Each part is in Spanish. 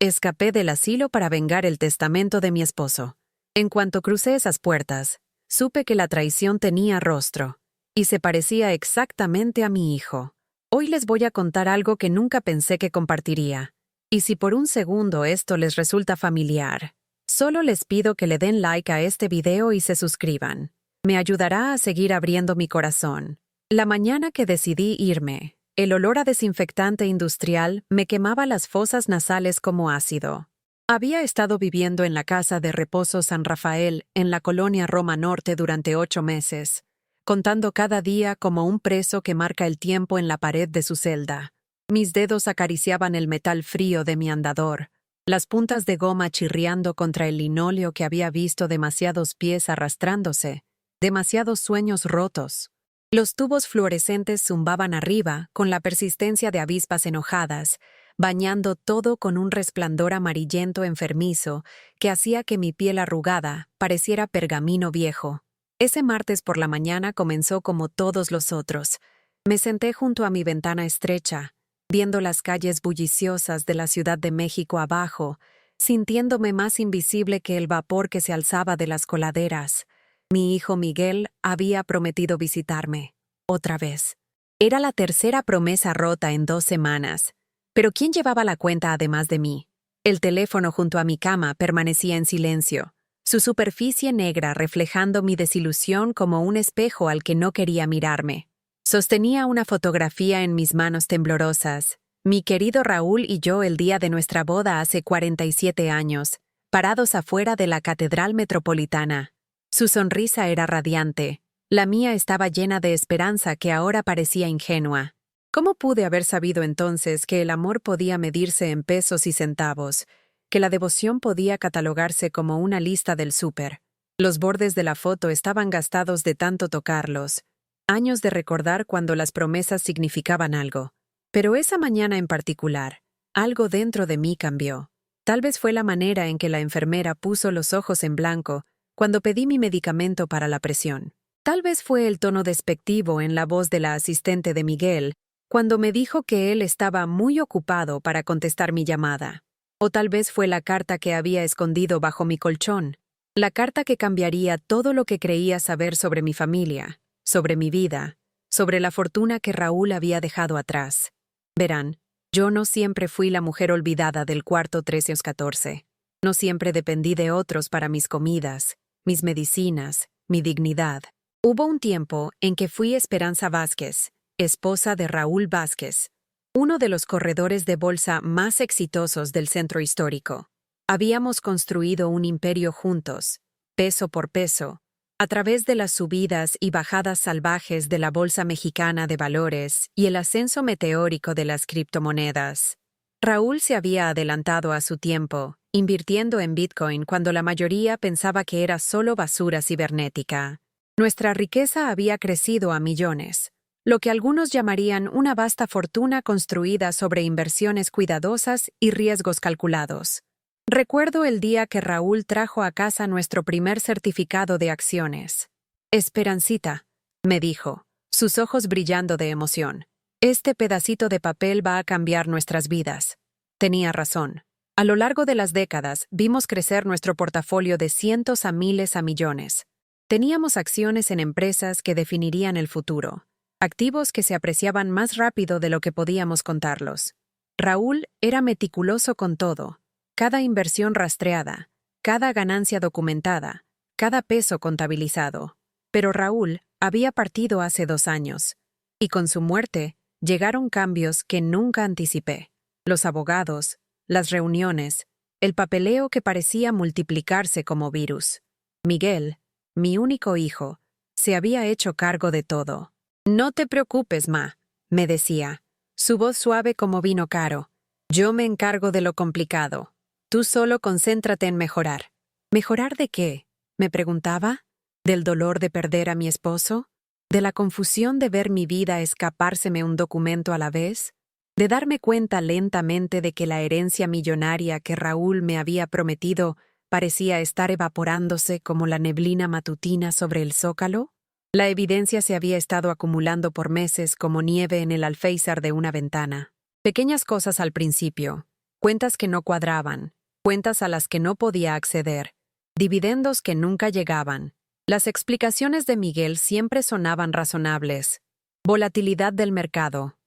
Escapé del asilo para vengar el testamento de mi esposo. En cuanto crucé esas puertas, supe que la traición tenía rostro, y se parecía exactamente a mi hijo. Hoy les voy a contar algo que nunca pensé que compartiría. Y si por un segundo esto les resulta familiar, solo les pido que le den like a este video y se suscriban. Me ayudará a seguir abriendo mi corazón. La mañana que decidí irme, el olor a desinfectante industrial me quemaba las fosas nasales como ácido. Había estado viviendo en la casa de reposo San Rafael, en la colonia Roma Norte durante 8 meses, contando cada día como un preso que marca el tiempo en la pared de su celda. Mis dedos acariciaban el metal frío de mi andador, las puntas de goma chirriando contra el linóleo que había visto demasiados pies arrastrándose, demasiados sueños rotos. Los tubos fluorescentes zumbaban arriba con la persistencia de avispas enojadas, bañando todo con un resplandor amarillento enfermizo que hacía que mi piel arrugada pareciera pergamino viejo. Ese martes por la mañana comenzó como todos los otros. Me senté junto a mi ventana estrecha, viendo las calles bulliciosas de la Ciudad de México abajo, sintiéndome más invisible que el vapor que se alzaba de las coladeras. Mi hijo Miguel había prometido visitarme. Otra vez. Era la tercera promesa rota en 2 semanas. Pero ¿quién llevaba la cuenta además de mí? El teléfono junto a mi cama permanecía en silencio, su superficie negra reflejando mi desilusión como un espejo al que no quería mirarme. Sostenía una fotografía en mis manos temblorosas. Mi querido Raúl y yo el día de nuestra boda hace 47 años, parados afuera de la Catedral Metropolitana. Su sonrisa era radiante. La mía estaba llena de esperanza que ahora parecía ingenua. ¿Cómo pude haber sabido entonces que el amor podía medirse en pesos y centavos, que la devoción podía catalogarse como una lista del súper? Los bordes de la foto estaban gastados de tanto tocarlos. Años de recordar cuando las promesas significaban algo. Pero esa mañana en particular, algo dentro de mí cambió. Tal vez fue la manera en que la enfermera puso los ojos en blanco cuando pedí mi medicamento para la presión. Tal vez fue el tono despectivo en la voz de la asistente de Miguel cuando me dijo que él estaba muy ocupado para contestar mi llamada. O tal vez fue la carta que había escondido bajo mi colchón, la carta que cambiaría todo lo que creía saber sobre mi familia, sobre mi vida, sobre la fortuna que Raúl había dejado atrás. Verán, yo no siempre fui la mujer olvidada del cuarto 1314. No siempre dependí de otros para mis comidas, mis medicinas, mi dignidad. Hubo un tiempo en que fui Esperanza Vázquez, esposa de Raúl Vázquez, uno de los corredores de bolsa más exitosos del centro histórico. Habíamos construido un imperio juntos, peso por peso, a través de las subidas y bajadas salvajes de la Bolsa Mexicana de Valores y el ascenso meteórico de las criptomonedas. Raúl se había adelantado a su tiempo, invirtiendo en Bitcoin cuando la mayoría pensaba que era solo basura cibernética. Nuestra riqueza había crecido a millones, lo que algunos llamarían una vasta fortuna construida sobre inversiones cuidadosas y riesgos calculados. Recuerdo el día que Raúl trajo a casa nuestro primer certificado de acciones. «Esperancita», me dijo, sus ojos brillando de emoción. «Este pedacito de papel va a cambiar nuestras vidas». Tenía razón. A lo largo de las décadas, vimos crecer nuestro portafolio de cientos a miles a millones. Teníamos acciones en empresas que definirían el futuro, activos que se apreciaban más rápido de lo que podíamos contarlos. Raúl era meticuloso con todo, cada inversión rastreada, cada ganancia documentada, cada peso contabilizado. Pero Raúl había partido hace 2 años, y con su muerte llegaron cambios que nunca anticipé. Los abogados, las reuniones, el papeleo que parecía multiplicarse como virus. Miguel, mi único hijo, se había hecho cargo de todo. «No te preocupes, ma», me decía, su voz suave como vino caro. «Yo me encargo de lo complicado. Tú solo concéntrate en mejorar». ¿Mejorar de qué?, me preguntaba. ¿Del dolor de perder a mi esposo? ¿De la confusión de ver mi vida escapárseme un documento a la vez? ¿De darme cuenta lentamente de que la herencia millonaria que Raúl me había prometido parecía estar evaporándose como la neblina matutina sobre el zócalo? La evidencia se había estado acumulando por meses como nieve en el alféizar de una ventana. Pequeñas cosas al principio, cuentas que no cuadraban, cuentas a las que no podía acceder, dividendos que nunca llegaban. Las explicaciones de Miguel siempre sonaban razonables. Volatilidad del mercado,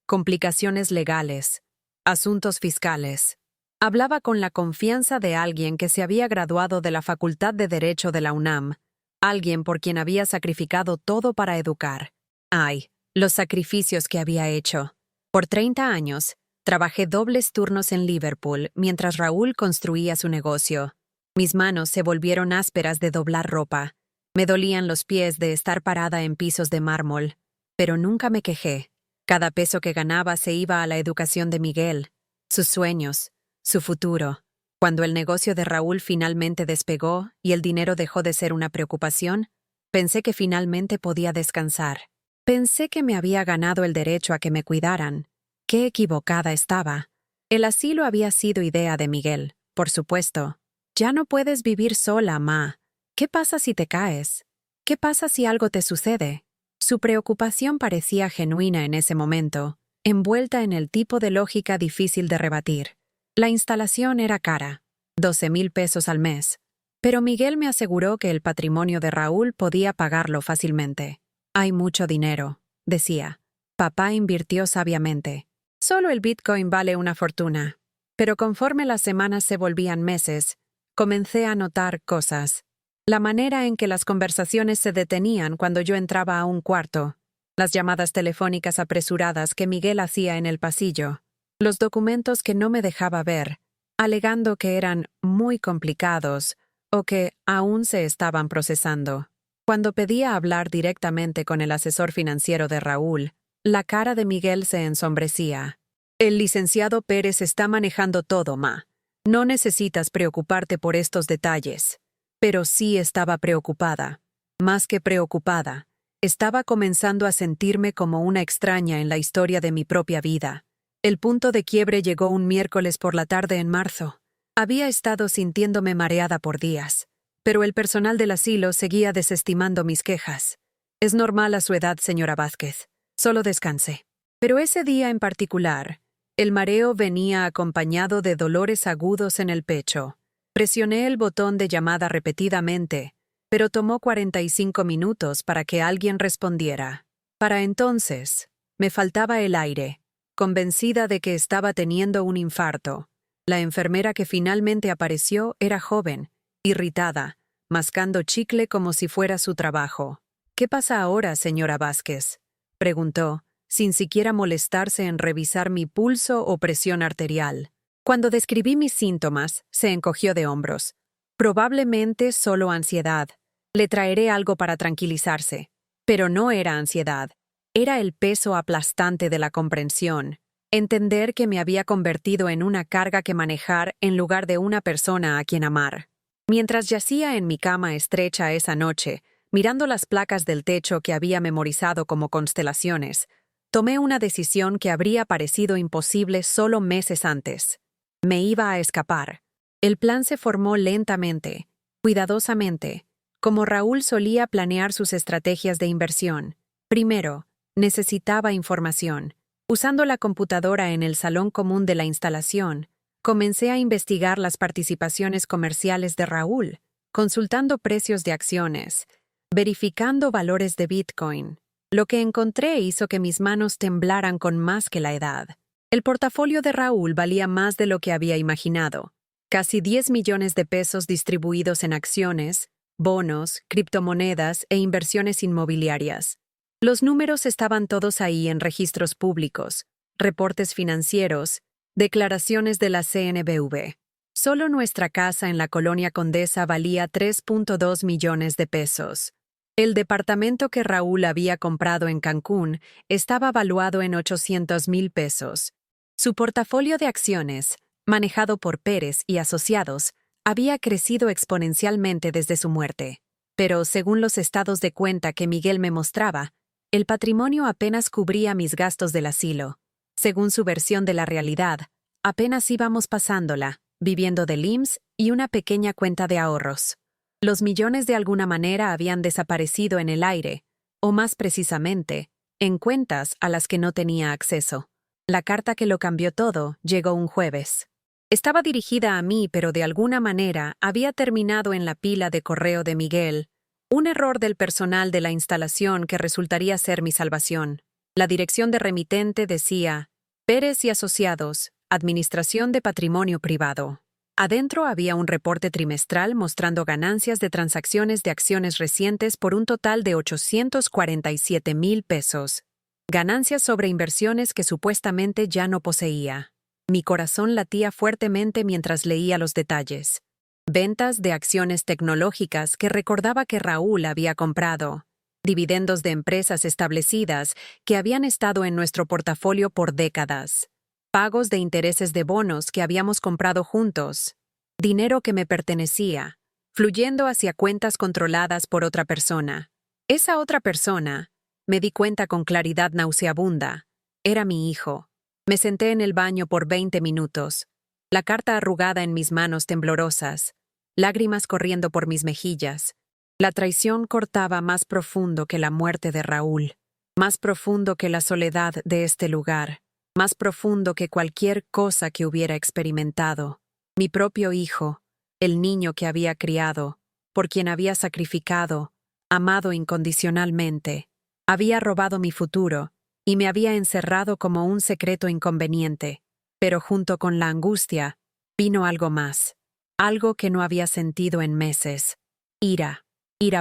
complicaciones legales, asuntos fiscales. Hablaba con la confianza de alguien que se había graduado de la Facultad de Derecho de la UNAM, alguien por quien había sacrificado todo para educar. Ay, los sacrificios que había hecho. Por 30 años, trabajé dobles turnos en Liverpool mientras Raúl construía su negocio. Mis manos se volvieron ásperas de doblar ropa. Me dolían los pies de estar parada en pisos de mármol. Pero nunca me quejé. Cada peso que ganaba se iba a la educación de Miguel, sus sueños, su futuro. Cuando el negocio de Raúl finalmente despegó y el dinero dejó de ser una preocupación, pensé que finalmente podía descansar. Pensé que me había ganado el derecho a que me cuidaran. Qué equivocada estaba. El asilo había sido idea de Miguel, por supuesto. Ya no puedes vivir sola, Ma. ¿Qué pasa si te caes? ¿Qué pasa si algo te sucede? Su preocupación parecía genuina en ese momento, envuelta en el tipo de lógica difícil de rebatir. La instalación era cara, 12,000 pesos al mes, pero Miguel me aseguró que el patrimonio de Raúl podía pagarlo fácilmente. Hay mucho dinero, decía. Papá invirtió sabiamente. Solo el Bitcoin vale una fortuna. Pero conforme las semanas se volvían meses, comencé a notar cosas. La manera en que las conversaciones se detenían cuando yo entraba a un cuarto, las llamadas telefónicas apresuradas que Miguel hacía en el pasillo, los documentos que no me dejaba ver, alegando que eran muy complicados o que aún se estaban procesando. Cuando pedía hablar directamente con el asesor financiero de Raúl, la cara de Miguel se ensombrecía. El licenciado Pérez está manejando todo, Ma. No necesitas preocuparte por estos detalles. Pero sí estaba preocupada. Más que preocupada, estaba comenzando a sentirme como una extraña en la historia de mi propia vida. El punto de quiebre llegó un miércoles por la tarde en marzo. Había estado sintiéndome mareada por días, pero el personal del asilo seguía desestimando mis quejas. Es normal a su edad, señora Vázquez. Solo descanse. Pero ese día en particular, el mareo venía acompañado de dolores agudos en el pecho. Presioné el botón de llamada repetidamente, pero tomó 45 minutos para que alguien respondiera. Para entonces, me faltaba el aire, convencida de que estaba teniendo un infarto. La enfermera que finalmente apareció era joven, irritada, mascando chicle como si fuera su trabajo. ¿Qué pasa ahora, señora Vázquez?, preguntó, sin siquiera molestarse en revisar mi pulso o presión arterial. Cuando describí mis síntomas, se encogió de hombros. Probablemente solo ansiedad. Le traeré algo para tranquilizarse. Pero no era ansiedad. Era el peso aplastante de la comprensión. Entender que me había convertido en una carga que manejar en lugar de una persona a quien amar. Mientras yacía en mi cama estrecha esa noche, mirando las placas del techo que había memorizado como constelaciones, tomé una decisión que habría parecido imposible solo meses antes. Me iba a escapar. El plan se formó lentamente, cuidadosamente, como Raúl solía planear sus estrategias de inversión. Primero, necesitaba información. Usando la computadora en el salón común de la instalación, comencé a investigar las participaciones comerciales de Raúl, consultando precios de acciones, verificando valores de Bitcoin. Lo que encontré hizo que mis manos temblaran con más que la edad. El portafolio de Raúl valía más de lo que había imaginado. Casi 10 millones de pesos distribuidos en acciones, bonos, criptomonedas e inversiones inmobiliarias. Los números estaban todos ahí en registros públicos, reportes financieros, declaraciones de la CNBV. Solo nuestra casa en la Colonia Condesa valía 3.2 millones de pesos. El departamento que Raúl había comprado en Cancún estaba valuado en 800,000 pesos. Su portafolio de acciones, manejado por Pérez y asociados, había crecido exponencialmente desde su muerte. Pero, según los estados de cuenta que Miguel me mostraba, el patrimonio apenas cubría mis gastos del asilo. Según su versión de la realidad, apenas íbamos pasándola, viviendo del IMSS y una pequeña cuenta de ahorros. Los millones de alguna manera habían desaparecido en el aire, o más precisamente, en cuentas a las que no tenía acceso. La carta que lo cambió todo llegó un jueves. Estaba dirigida a mí, pero de alguna manera había terminado en la pila de correo de Miguel, un error del personal de la instalación que resultaría ser mi salvación. La dirección de remitente decía: Pérez y Asociados, Administración de Patrimonio Privado. Adentro había un reporte trimestral mostrando ganancias de transacciones de acciones recientes por un total de 847,000 pesos. Ganancias sobre inversiones que supuestamente ya no poseía. Mi corazón latía fuertemente mientras leía los detalles. Ventas de acciones tecnológicas que recordaba que Raúl había comprado. Dividendos de empresas establecidas que habían estado en nuestro portafolio por décadas. Pagos de intereses de bonos que habíamos comprado juntos. Dinero que me pertenecía, fluyendo hacia cuentas controladas por otra persona. Esa otra persona, me di cuenta con claridad nauseabunda, era mi hijo. Me senté en el baño por 20 minutos, la carta arrugada en mis manos temblorosas, lágrimas corriendo por mis mejillas. La traición cortaba más profundo que la muerte de Raúl, más profundo que la soledad de este lugar, más profundo que cualquier cosa que hubiera experimentado. Mi propio hijo, el niño que había criado, por quien había sacrificado, amado incondicionalmente, había robado mi futuro y me había encerrado como un secreto inconveniente. Pero junto con la angustia, vino algo más, algo que no había sentido en meses. Ira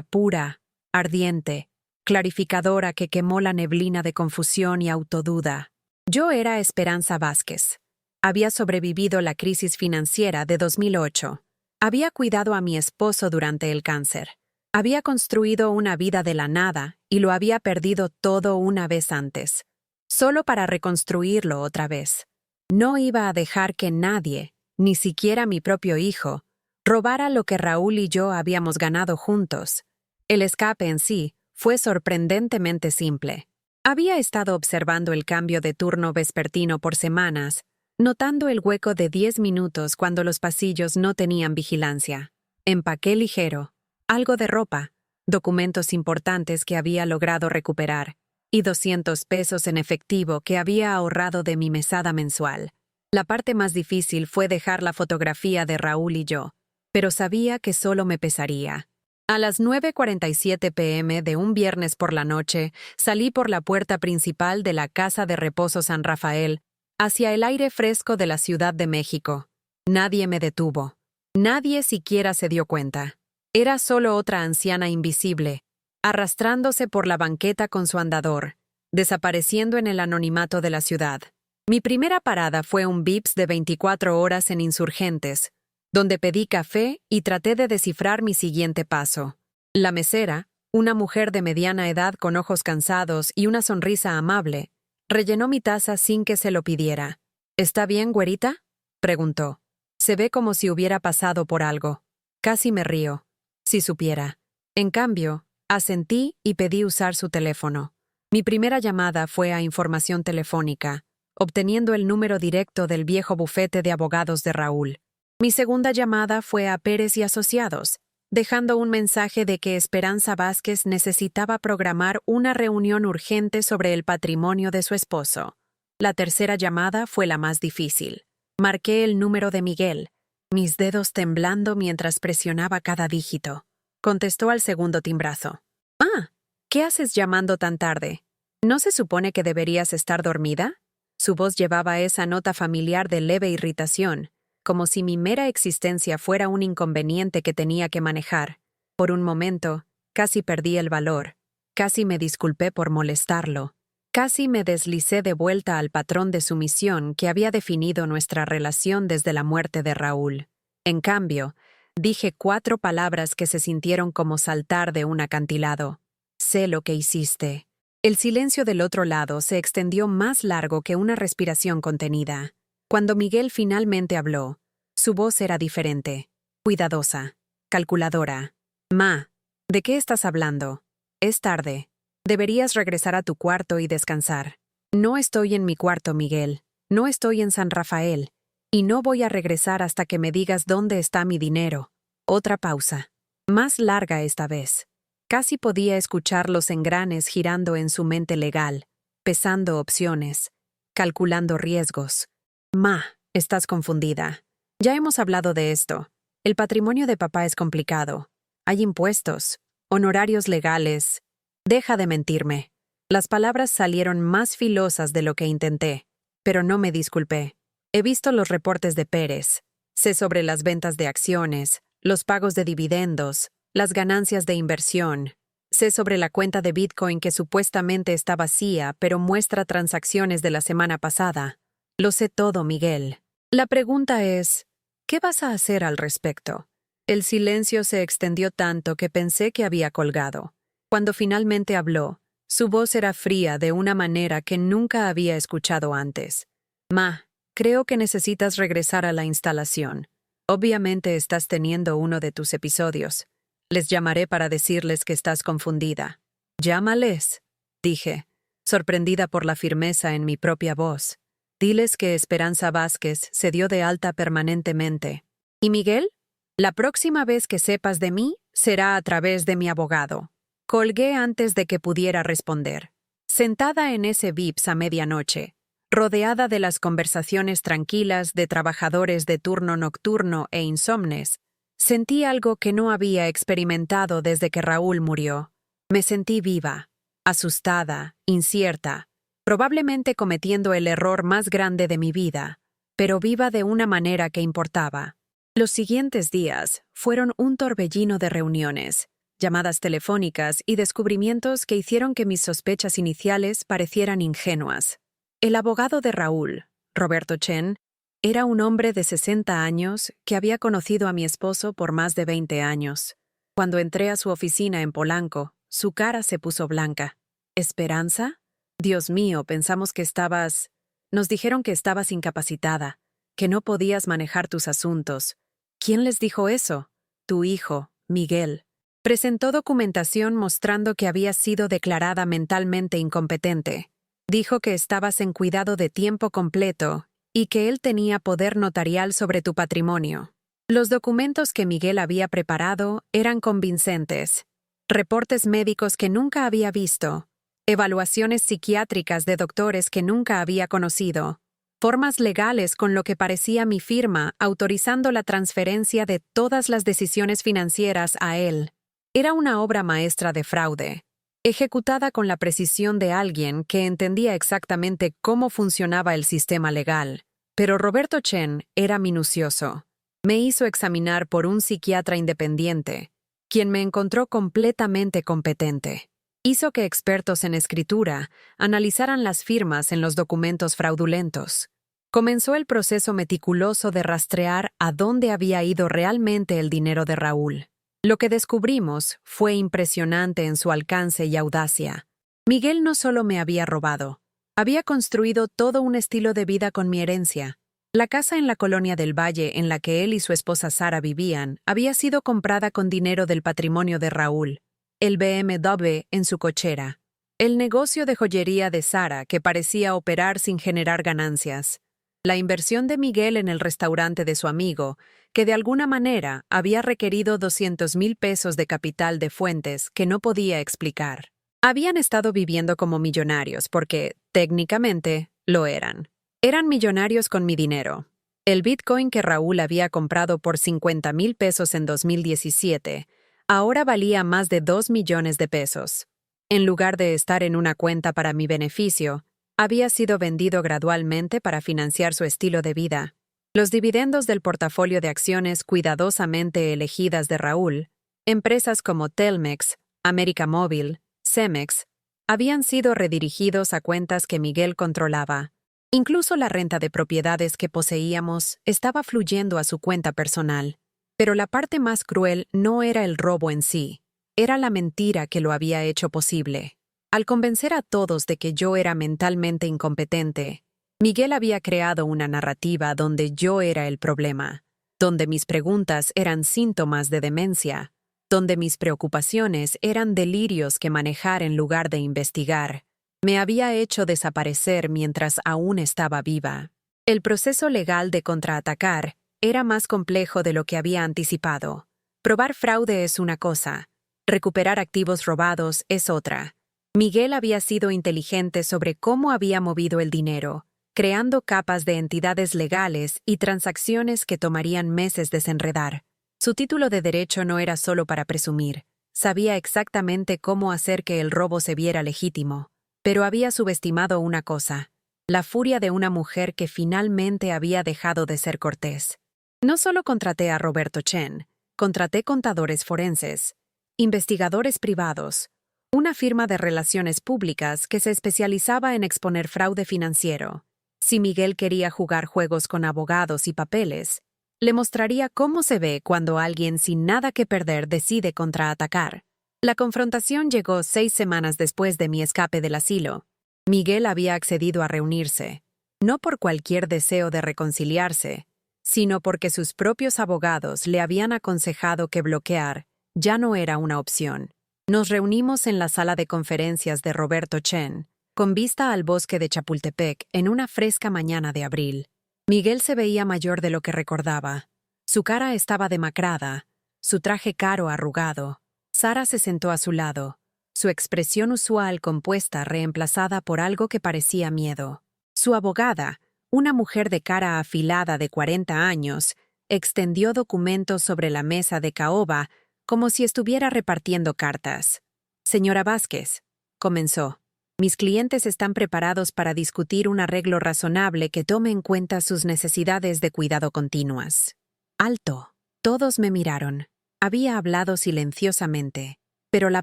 pura, ardiente, clarificadora que quemó la neblina de confusión y autoduda. Yo era Esperanza Vázquez. Había sobrevivido la crisis financiera de 2008. Había cuidado a mi esposo durante el cáncer. Había construido una vida de la nada y lo había perdido todo una vez antes, solo para reconstruirlo otra vez. No iba a dejar que nadie, ni siquiera mi propio hijo, robara lo que Raúl y yo habíamos ganado juntos. El escape en sí fue sorprendentemente simple. Había estado observando el cambio de turno vespertino por semanas, notando el hueco de 10 minutos cuando los pasillos no tenían vigilancia. Empaqué ligero, algo de ropa, documentos importantes que había logrado recuperar, y 200 pesos en efectivo que había ahorrado de mi mesada mensual. La parte más difícil fue dejar la fotografía de Raúl y yo, pero sabía que solo me pesaría. A las 9:47 p.m. de un viernes por la noche, salí por la puerta principal de la Casa de Reposo San Rafael, hacia el aire fresco de la Ciudad de México. Nadie me detuvo. Nadie siquiera se dio cuenta. Era solo otra anciana invisible, arrastrándose por la banqueta con su andador, desapareciendo en el anonimato de la ciudad. Mi primera parada fue un Vips de 24 horas en Insurgentes, donde pedí café y traté de descifrar mi siguiente paso. La mesera, una mujer de mediana edad con ojos cansados y una sonrisa amable, rellenó mi taza sin que se lo pidiera. ¿Está bien, güerita?, preguntó. Se ve como si hubiera pasado por algo. Casi me río. Si supiera. En cambio, asentí y pedí usar su teléfono. Mi primera llamada fue a Información Telefónica, obteniendo el número directo del viejo bufete de abogados de Raúl. Mi segunda llamada fue a Pérez y Asociados, dejando un mensaje de que Esperanza Vázquez necesitaba programar una reunión urgente sobre el patrimonio de su esposo. La tercera llamada fue la más difícil. Marqué el número de Miguel, mis dedos temblando mientras presionaba cada dígito. Contestó al segundo timbrazo. «Ah, ¿qué haces llamando tan tarde? ¿No se supone que deberías estar dormida?» Su voz llevaba esa nota familiar de leve irritación, como si mi mera existencia fuera un inconveniente que tenía que manejar. Por un momento, casi perdí el valor. Casi me disculpé por molestarlo. Casi me deslicé de vuelta al patrón de sumisión que había definido nuestra relación desde la muerte de Raúl. En cambio, dije 4 palabras que se sintieron como saltar de un acantilado. Sé lo que hiciste. El silencio del otro lado se extendió más largo que una respiración contenida. Cuando Miguel finalmente habló, su voz era diferente, cuidadosa, calculadora. «Ma, ¿de qué estás hablando? Es tarde. Deberías regresar a tu cuarto y descansar». «No estoy en mi cuarto, Miguel. No estoy en San Rafael. Y no voy a regresar hasta que me digas dónde está mi dinero». Otra pausa. Más larga esta vez. Casi podía escuchar los engranes girando en su mente legal, pesando opciones. calculando riesgos. Ma, estás confundida. Ya hemos hablado de esto. El patrimonio de papá es complicado. Hay impuestos, honorarios legales. Deja de mentirme. Las palabras salieron más filosas de lo que intenté, pero no me disculpé. He visto los reportes de Pérez. Sé sobre las ventas de acciones, los pagos de dividendos, las ganancias de inversión. Sé sobre la cuenta de Bitcoin que supuestamente está vacía, pero muestra transacciones de la semana pasada. Lo sé todo, Miguel. La pregunta es, ¿qué vas a hacer al respecto? El silencio se extendió tanto que pensé que había colgado. Cuando finalmente habló, su voz era fría de una manera que nunca había escuchado antes. Ma, creo que necesitas regresar a la instalación. Obviamente estás teniendo uno de tus episodios. Les llamaré para decirles que estás confundida. Llámales, dije, sorprendida por la firmeza en mi propia voz. Diles que Esperanza Vázquez se dio de alta permanentemente. ¿Y Miguel? La próxima vez que sepas de mí será a través de mi abogado. Colgué antes de que pudiera responder. Sentada en ese VIPS a medianoche, rodeada de las conversaciones tranquilas de trabajadores de turno nocturno e insomnes, sentí algo que no había experimentado desde que Raúl murió. Me sentí viva, asustada, incierta, probablemente cometiendo el error más grande de mi vida, pero viva de una manera que importaba. Los siguientes días fueron un torbellino de reuniones, llamadas telefónicas y descubrimientos que hicieron que mis sospechas iniciales parecieran ingenuas. El abogado de Raúl, Roberto Chen, era un hombre de 60 años que había conocido a mi esposo por más de 20 años. Cuando entré a su oficina en Polanco, su cara se puso blanca. ¿Esperanza? Dios mío, pensamos que estabas... Nos dijeron que estabas incapacitada, que no podías manejar tus asuntos. ¿Quién les dijo eso? Tu hijo, Miguel. Presentó documentación mostrando que habías sido declarada mentalmente incompetente. Dijo que estabas en cuidado de tiempo completo y que él tenía poder notarial sobre tu patrimonio. Los documentos que Miguel había preparado eran convincentes. Reportes médicos que nunca había visto, evaluaciones psiquiátricas de doctores que nunca había conocido, formas legales con lo que parecía mi firma autorizando la transferencia de todas las decisiones financieras a él. Era una obra maestra de fraude, ejecutada con la precisión de alguien que entendía exactamente cómo funcionaba el sistema legal. Pero Roberto Chen era minucioso. Me hizo examinar por un psiquiatra independiente, quien me encontró completamente competente. Hizo que expertos en escritura analizaran las firmas en los documentos fraudulentos. Comenzó el proceso meticuloso de rastrear a dónde había ido realmente el dinero de Raúl. Lo que descubrimos fue impresionante en su alcance y audacia. Miguel no solo me había robado, había construido todo un estilo de vida con mi herencia. La casa en la Colonia del Valle en la que él y su esposa Sara vivían había sido comprada con dinero del patrimonio de Raúl, el BMW en su cochera, el negocio de joyería de Sara que parecía operar sin generar ganancias, la inversión de Miguel en el restaurante de su amigo, que de alguna manera había requerido 200,000 pesos de capital de fuentes que no podía explicar. Habían estado viviendo como millonarios porque, técnicamente, lo eran. Eran millonarios con mi dinero. El Bitcoin que Raúl había comprado por 50,000 pesos en 2017 ahora valía más de 2 millones de pesos. En lugar de estar en una cuenta para mi beneficio, había sido vendido gradualmente para financiar su estilo de vida. Los dividendos del portafolio de acciones cuidadosamente elegidas de Raúl, empresas como Telmex, América Móvil, Cemex, habían sido redirigidos a cuentas que Miguel controlaba. Incluso la renta de propiedades que poseíamos estaba fluyendo a su cuenta personal. Pero la parte más cruel no era el robo en sí, era la mentira que lo había hecho posible. Al convencer a todos de que yo era mentalmente incompetente, Miguel había creado una narrativa donde yo era el problema, donde mis preguntas eran síntomas de demencia, donde mis preocupaciones eran delirios que manejar en lugar de investigar. Me había hecho desaparecer mientras aún estaba viva. El proceso legal de contraatacar era más complejo de lo que había anticipado. Probar fraude es una cosa, recuperar activos robados es otra. Miguel había sido inteligente sobre cómo había movido el dinero, creando capas de entidades legales y transacciones que tomarían meses desenredar. Su título de derecho no era solo para presumir. Sabía exactamente cómo hacer que el robo se viera legítimo. Pero había subestimado una cosa: la furia de una mujer que finalmente había dejado de ser cortés. No solo contraté a Roberto Chen, contraté contadores forenses, investigadores privados, una firma de relaciones públicas que se especializaba en exponer fraude financiero. Si Miguel quería jugar juegos con abogados y papeles, le mostraría cómo se ve cuando alguien sin nada que perder decide contraatacar. La confrontación llegó 6 semanas después de mi escape del asilo. Miguel había accedido a reunirse, no por cualquier deseo de reconciliarse, sino porque sus propios abogados le habían aconsejado que bloquear ya no era una opción. Nos reunimos en la sala de conferencias de Roberto Chen, con vista al bosque de Chapultepec en una fresca mañana de abril. Miguel se veía mayor de lo que recordaba. Su cara estaba demacrada, su traje caro arrugado. Sara se sentó a su lado, su expresión usual compuesta reemplazada por algo que parecía miedo. Su abogada, una mujer de cara afilada de 40 años, extendió documentos sobre la mesa de caoba como si estuviera repartiendo cartas. «Señora Vázquez», comenzó, «mis clientes están preparados para discutir un arreglo razonable que tome en cuenta sus necesidades de cuidado continuas». «Alto». Todos me miraron. Había hablado silenciosamente, pero la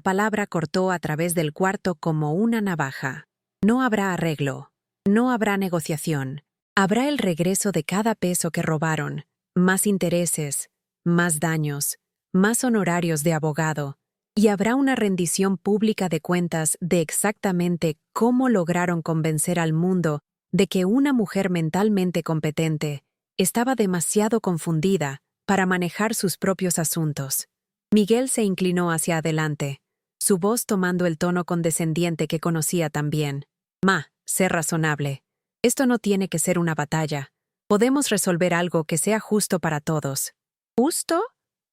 palabra cortó a través del cuarto como una navaja. No habrá arreglo. No habrá negociación. Habrá el regreso de cada peso que robaron, más intereses, más daños, más honorarios de abogado, y habrá una rendición pública de cuentas de exactamente cómo lograron convencer al mundo de que una mujer mentalmente competente estaba demasiado confundida para manejar sus propios asuntos. Miguel se inclinó hacia adelante, su voz tomando el tono condescendiente que conocía tan bien. Sé razonable. Esto no tiene que ser una batalla. Podemos resolver algo que sea justo para todos». «¿Justo?».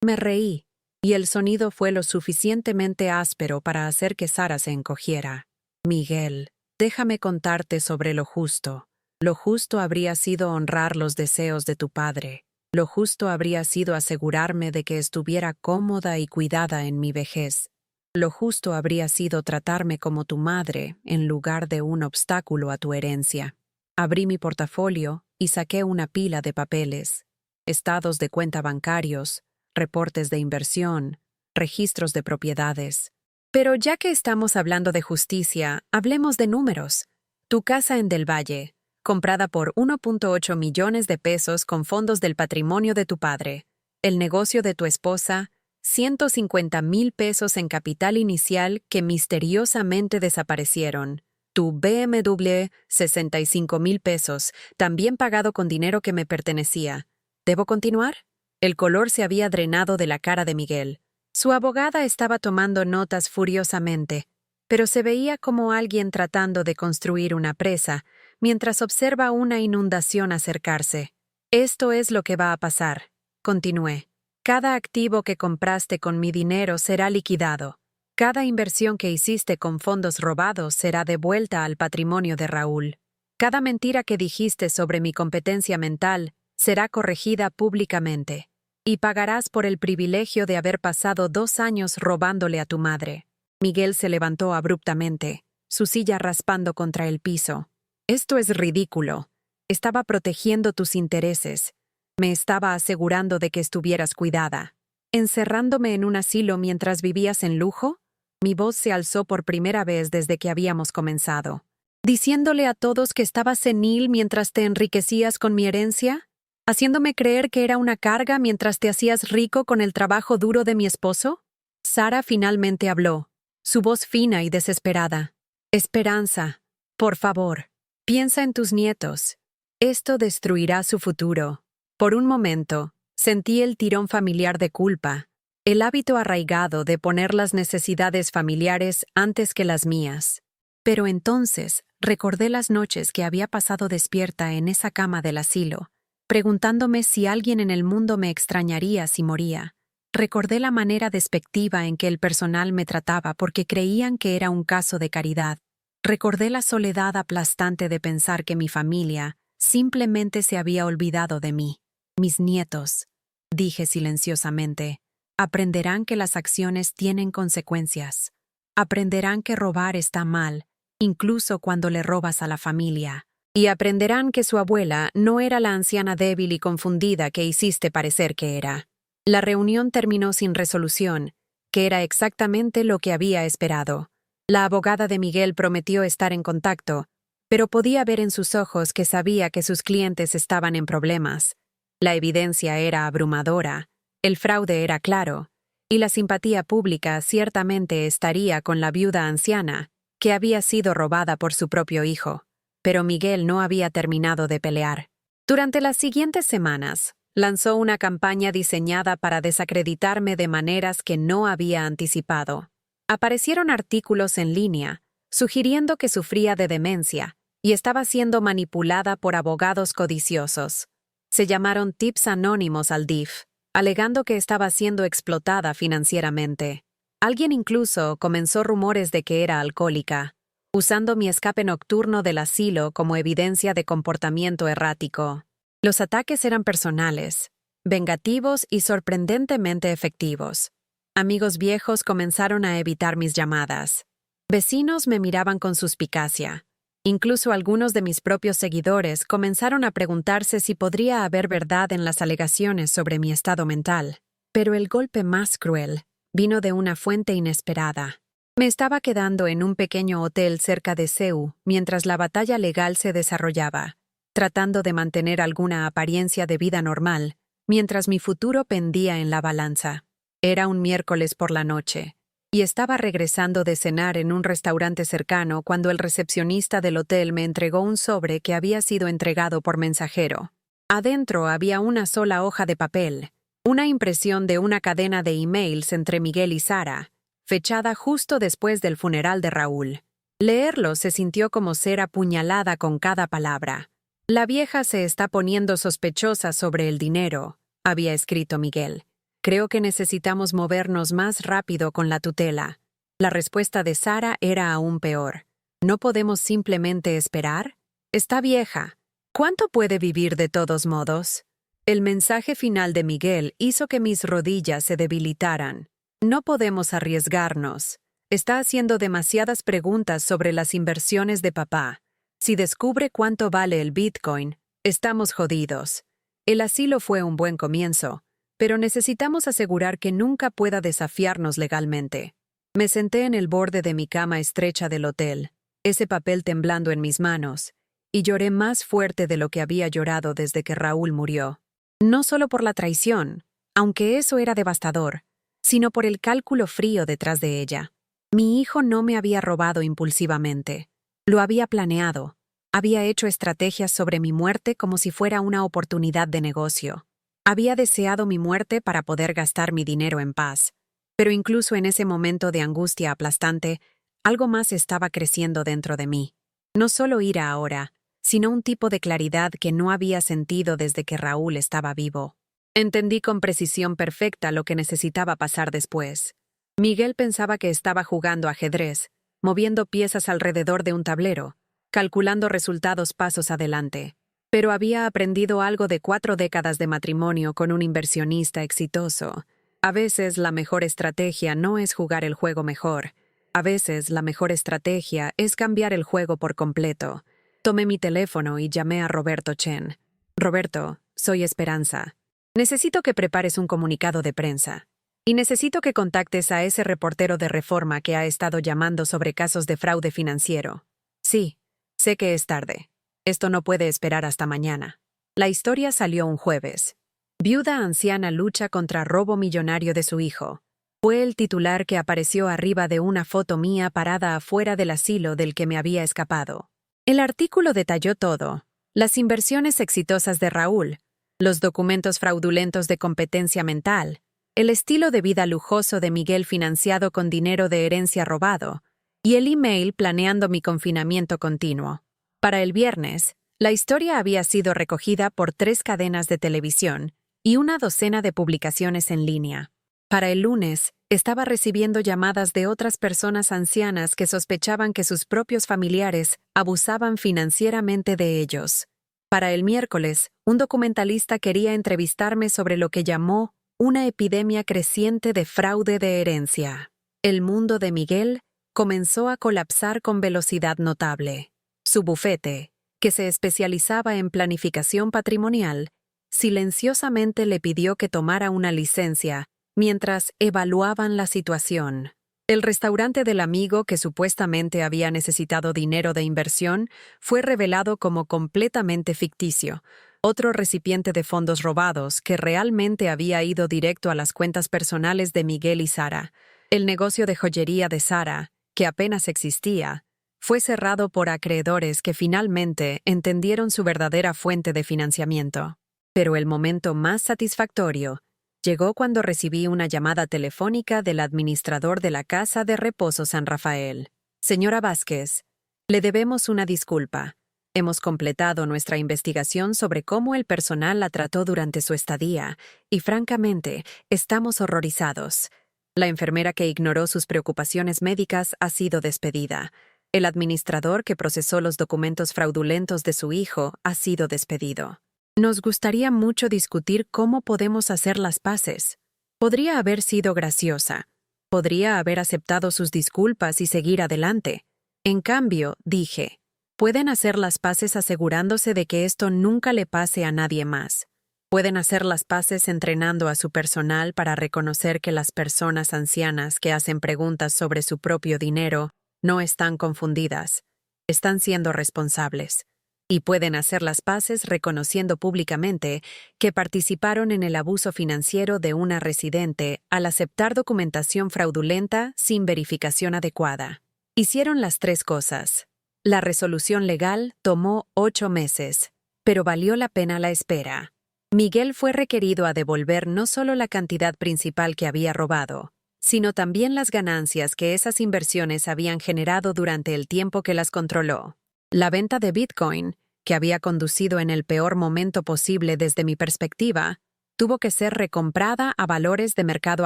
Me reí, y el sonido fue lo suficientemente áspero para hacer que Sara se encogiera. «Miguel, déjame contarte sobre lo justo. Lo justo habría sido honrar los deseos de tu padre. Lo justo habría sido asegurarme de que estuviera cómoda y cuidada en mi vejez. Lo justo habría sido tratarme como tu madre en lugar de un obstáculo a tu herencia». Abrí mi portafolio y saqué una pila de papeles: estados de cuenta bancarios, reportes de inversión, registros de propiedades. «Pero ya que estamos hablando de justicia, hablemos de números. Tu casa en Del Valle, comprada por 1.8 millones de pesos con fondos del patrimonio de tu padre. El negocio de tu esposa, 150,000 pesos en capital inicial que misteriosamente desaparecieron. Tu BMW, 65,000 pesos, también pagado con dinero que me pertenecía. ¿Debo continuar?». El color se había drenado de la cara de Miguel. Su abogada estaba tomando notas furiosamente, pero se veía como alguien tratando de construir una presa mientras observa una inundación acercarse. «Esto es lo que va a pasar», continué. «Cada activo que compraste con mi dinero será liquidado. Cada inversión que hiciste con fondos robados será devuelta al patrimonio de Raúl. Cada mentira que dijiste sobre mi competencia mental será corregida públicamente. Y pagarás por el privilegio de haber pasado 2 años robándole a tu madre». Miguel se levantó abruptamente, su silla raspando contra el piso. «Esto es ridículo. Estaba protegiendo tus intereses. Me estaba asegurando de que estuvieras cuidada. ¿Encerrándome en un asilo mientras vivías en lujo?». Mi voz se alzó por primera vez desde que habíamos comenzado. «¿Diciéndole a todos que estabas senil mientras te enriquecías con mi herencia? ¿Haciéndome creer que era una carga mientras te hacías rico con el trabajo duro de mi esposo?». Sara finalmente habló, su voz fina y desesperada. «Esperanza, por favor, piensa en tus nietos. Esto destruirá su futuro». Por un momento, sentí el tirón familiar de culpa, el hábito arraigado de poner las necesidades familiares antes que las mías. Pero entonces recordé las noches que había pasado despierta en esa cama del asilo, preguntándome si alguien en el mundo me extrañaría si moría. Recordé la manera despectiva en que el personal me trataba porque creían que era un caso de caridad. Recordé la soledad aplastante de pensar que mi familia simplemente se había olvidado de mí. Mis nietos, dije silenciosamente, aprenderán que las acciones tienen consecuencias. Aprenderán que robar está mal, incluso cuando le robas a la familia. Y aprenderán que su abuela no era la anciana débil y confundida que hiciste parecer que era. La reunión terminó sin resolución, que era exactamente lo que había esperado. La abogada de Miguel prometió estar en contacto, pero podía ver en sus ojos que sabía que sus clientes estaban en problemas. La evidencia era abrumadora, el fraude era claro, y la simpatía pública ciertamente estaría con la viuda anciana, que había sido robada por su propio hijo. Pero Miguel no había terminado de pelear. Durante las siguientes semanas, lanzó una campaña diseñada para desacreditarme de maneras que no había anticipado. Aparecieron artículos en línea, sugiriendo que sufría de demencia y estaba siendo manipulada por abogados codiciosos. Se llamaron tips anónimos al DIF, alegando que estaba siendo explotada financieramente. Alguien incluso comenzó rumores de que era alcohólica, usando mi escape nocturno del asilo como evidencia de comportamiento errático. Los ataques eran personales, vengativos y sorprendentemente efectivos. Amigos viejos comenzaron a evitar mis llamadas. Vecinos me miraban con suspicacia. Incluso algunos de mis propios seguidores comenzaron a preguntarse si podría haber verdad en las alegaciones sobre mi estado mental. Pero el golpe más cruel vino de una fuente inesperada. Me estaba quedando en un pequeño hotel cerca de Ceú mientras la batalla legal se desarrollaba, tratando de mantener alguna apariencia de vida normal, mientras mi futuro pendía en la balanza. Era un miércoles por la noche, y estaba regresando de cenar en un restaurante cercano cuando el recepcionista del hotel me entregó un sobre que había sido entregado por mensajero. Adentro había una sola hoja de papel, una impresión de una cadena de emails entre Miguel y Sara, fechada justo después del funeral de Raúl. Leerlo se sintió como ser apuñalada con cada palabra. La vieja se está poniendo sospechosa sobre el dinero, había escrito Miguel. Creo que necesitamos movernos más rápido con la tutela. La respuesta de Sara era aún peor. ¿No podemos simplemente esperar? Está vieja. ¿Cuánto puede vivir de todos modos? El mensaje final de Miguel hizo que mis rodillas se debilitaran. No podemos arriesgarnos. Está haciendo demasiadas preguntas sobre las inversiones de papá. Si descubre cuánto vale el Bitcoin, estamos jodidos. El asilo fue un buen comienzo, pero necesitamos asegurar que nunca pueda desafiarnos legalmente. Me senté en el borde de mi cama estrecha del hotel, ese papel temblando en mis manos, y lloré más fuerte de lo que había llorado desde que Raúl murió. No solo por la traición, aunque eso era devastador, sino por el cálculo frío detrás de ella. Mi hijo no me había robado impulsivamente. Lo había planeado. Había hecho estrategias sobre mi muerte como si fuera una oportunidad de negocio. Había deseado mi muerte para poder gastar mi dinero en paz. Pero incluso en ese momento de angustia aplastante, algo más estaba creciendo dentro de mí. No solo ira ahora, sino un tipo de claridad que no había sentido desde que Raúl estaba vivo. Entendí con precisión perfecta lo que necesitaba pasar después. Miguel pensaba que estaba jugando ajedrez, moviendo piezas alrededor de un tablero, calculando resultados pasos adelante. Pero había aprendido algo de 4 décadas de matrimonio con un inversionista exitoso. A veces la mejor estrategia no es jugar el juego mejor. A veces la mejor estrategia es cambiar el juego por completo. Tomé mi teléfono y llamé a Roberto Chen. Roberto, soy Esperanza. Necesito que prepares un comunicado de prensa. Y necesito que contactes a ese reportero de Reforma que ha estado llamando sobre casos de fraude financiero. Sí, sé que es tarde. Esto no puede esperar hasta mañana. La historia salió un jueves. Viuda anciana lucha contra robo millonario de su hijo. Fue el titular que apareció arriba de una foto mía parada afuera del asilo del que me había escapado. El artículo detalló todo: las inversiones exitosas de Raúl, los documentos fraudulentos de competencia mental, el estilo de vida lujoso de Miguel financiado con dinero de herencia robado, y el email planeando mi confinamiento continuo. Para el viernes, la historia había sido recogida por 3 cadenas de televisión y una docena de publicaciones en línea. Para el lunes, Estaba recibiendo llamadas de otras personas ancianas que sospechaban que sus propios familiares abusaban financieramente de ellos. Para el miércoles, un documentalista quería entrevistarme sobre lo que llamó una epidemia creciente de fraude de herencia. El mundo de Miguel comenzó a colapsar con velocidad notable. Su bufete, que se especializaba en planificación patrimonial, silenciosamente le pidió que tomara una licencia mientras evaluaban la situación. El restaurante del amigo que supuestamente había necesitado dinero de inversión fue revelado como completamente ficticio, otro recipiente de fondos robados que realmente había ido directo a las cuentas personales de Miguel y Sara. El negocio de joyería de Sara, que apenas existía, fue cerrado por acreedores que finalmente entendieron su verdadera fuente de financiamiento. Pero el momento más satisfactorio llegó cuando recibí una llamada telefónica del administrador de la Casa de Reposo San Rafael. Señora Vázquez, le debemos una disculpa. Hemos completado nuestra investigación sobre cómo el personal la trató durante su estadía y, francamente, estamos horrorizados. La enfermera que ignoró sus preocupaciones médicas ha sido despedida. El administrador que procesó los documentos fraudulentos de su hijo ha sido despedido. Nos gustaría mucho discutir cómo podemos hacer las paces. Podría haber sido graciosa. Podría haber aceptado sus disculpas y seguir adelante. En cambio, dije, pueden hacer las paces asegurándose de que esto nunca le pase a nadie más. Pueden hacer las paces entrenando a su personal para reconocer que las personas ancianas que hacen preguntas sobre su propio dinero no están confundidas, están siendo responsables. Y pueden hacer las paces reconociendo públicamente que participaron en el abuso financiero de una residente al aceptar documentación fraudulenta sin verificación adecuada. Hicieron las tres cosas. La resolución legal tomó 8 meses, pero valió la pena la espera. Miguel fue requerido a devolver no solo la cantidad principal que había robado, sino también las ganancias que esas inversiones habían generado durante el tiempo que las controló. La venta de Bitcoin, que había conducido en el peor momento posible desde mi perspectiva, tuvo que ser recomprada a valores de mercado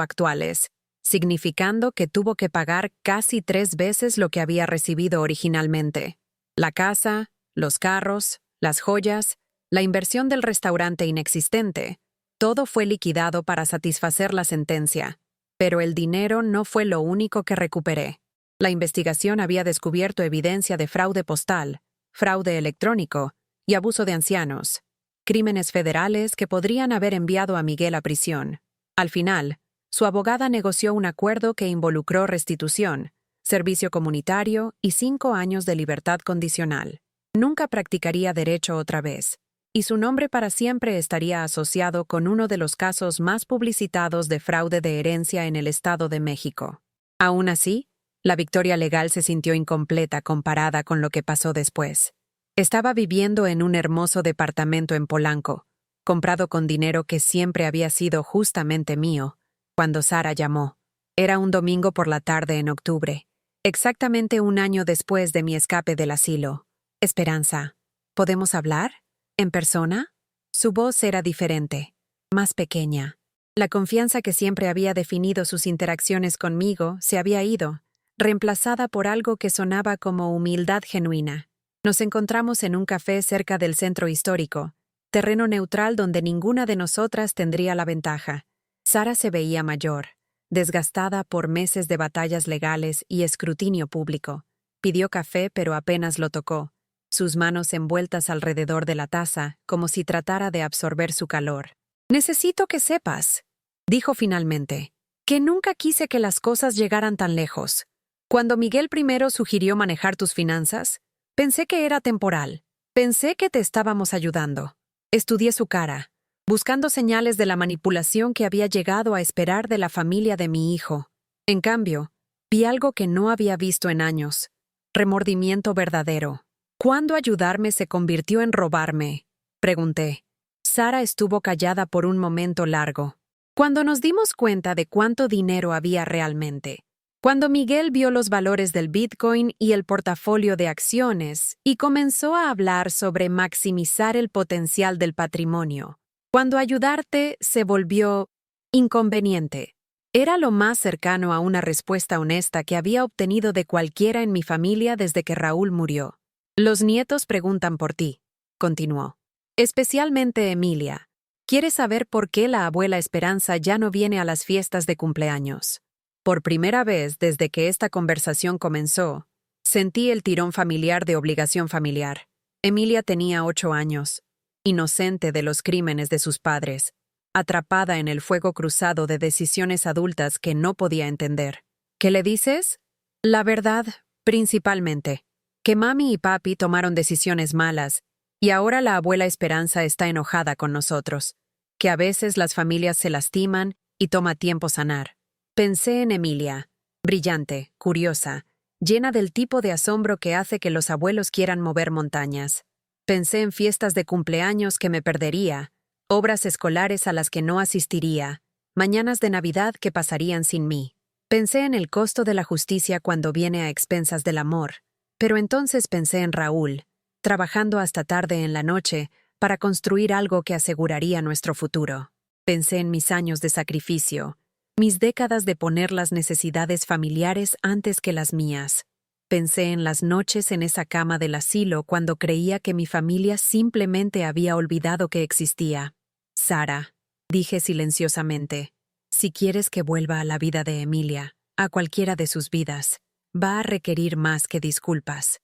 actuales, significando que tuvo que pagar casi 3 veces lo que había recibido originalmente. La casa, los carros, las joyas, la inversión del restaurante inexistente, todo fue liquidado para satisfacer la sentencia, pero el dinero no fue lo único que recuperé. La investigación había descubierto evidencia de fraude postal, fraude electrónico y abuso de ancianos, crímenes federales que podrían haber enviado a Miguel a prisión. Al final, su abogada negoció un acuerdo que involucró restitución, servicio comunitario y 5 años de libertad condicional. Nunca practicaría derecho otra vez, y su nombre para siempre estaría asociado con uno de los casos más publicitados de fraude de herencia en el Estado de México. Aún así, la victoria legal se sintió incompleta comparada con lo que pasó después. Estaba viviendo en un hermoso departamento en Polanco, comprado con dinero que siempre había sido justamente mío, cuando Sara llamó. Era un domingo por la tarde en octubre, exactamente 1 año después de mi escape del asilo. Esperanza, ¿podemos hablar? ¿En persona? Su voz era diferente, más pequeña. La confianza que siempre había definido sus interacciones conmigo se había ido, reemplazada por algo que sonaba como humildad genuina. Nos encontramos en un café cerca del centro histórico, terreno neutral donde ninguna de nosotras tendría la ventaja. Sara se veía mayor, desgastada por meses de batallas legales y escrutinio público. Pidió café pero apenas lo tocó, sus manos envueltas alrededor de la taza como si tratara de absorber su calor. «Necesito que sepas», dijo finalmente, «que nunca quise que las cosas llegaran tan lejos. Cuando Miguel primero sugirió manejar tus finanzas, pensé que era temporal. Pensé que te estábamos ayudando. Estudié su cara, buscando señales de la manipulación que había llegado a esperar de la familia de mi hijo. En cambio, vi algo que no había visto en años. Remordimiento verdadero. ¿Cuándo ayudarme se convirtió en robarme?», pregunté. Sara estuvo callada por un momento largo. Cuando nos dimos cuenta de cuánto dinero había realmente. Cuando Miguel vio los valores del Bitcoin y el portafolio de acciones y comenzó a hablar sobre maximizar el potencial del patrimonio. Cuando ayudarte se volvió inconveniente. Era lo más cercano a una respuesta honesta que había obtenido de cualquiera en mi familia desde que Raúl murió. Los nietos preguntan por ti, continuó. Especialmente Emilia. Quiere saber por qué la abuela Esperanza ya no viene a las fiestas de cumpleaños. Por primera vez desde que esta conversación comenzó, sentí el tirón familiar de obligación familiar. Emilia tenía 8 años, inocente de los crímenes de sus padres, atrapada en el fuego cruzado de decisiones adultas que no podía entender. ¿Qué le dices? La verdad, principalmente, que mami y papi tomaron decisiones malas, y ahora la abuela Esperanza está enojada con nosotros, que a veces las familias se lastiman y toma tiempo sanar. Pensé en Emilia, brillante, curiosa, llena del tipo de asombro que hace que los abuelos quieran mover montañas. Pensé en fiestas de cumpleaños que me perdería, obras escolares a las que no asistiría, mañanas de Navidad que pasarían sin mí. Pensé en el costo de la justicia cuando viene a expensas del amor, pero entonces pensé en Raúl, trabajando hasta tarde en la noche para construir algo que aseguraría nuestro futuro. Pensé en mis años de sacrificio, mis décadas de poner las necesidades familiares antes que las mías. Pensé en las noches en esa cama del asilo cuando creía que mi familia simplemente había olvidado que existía. Sara, dije silenciosamente, si quieres que vuelva a la vida de Emilia, a cualquiera de sus vidas, va a requerir más que disculpas.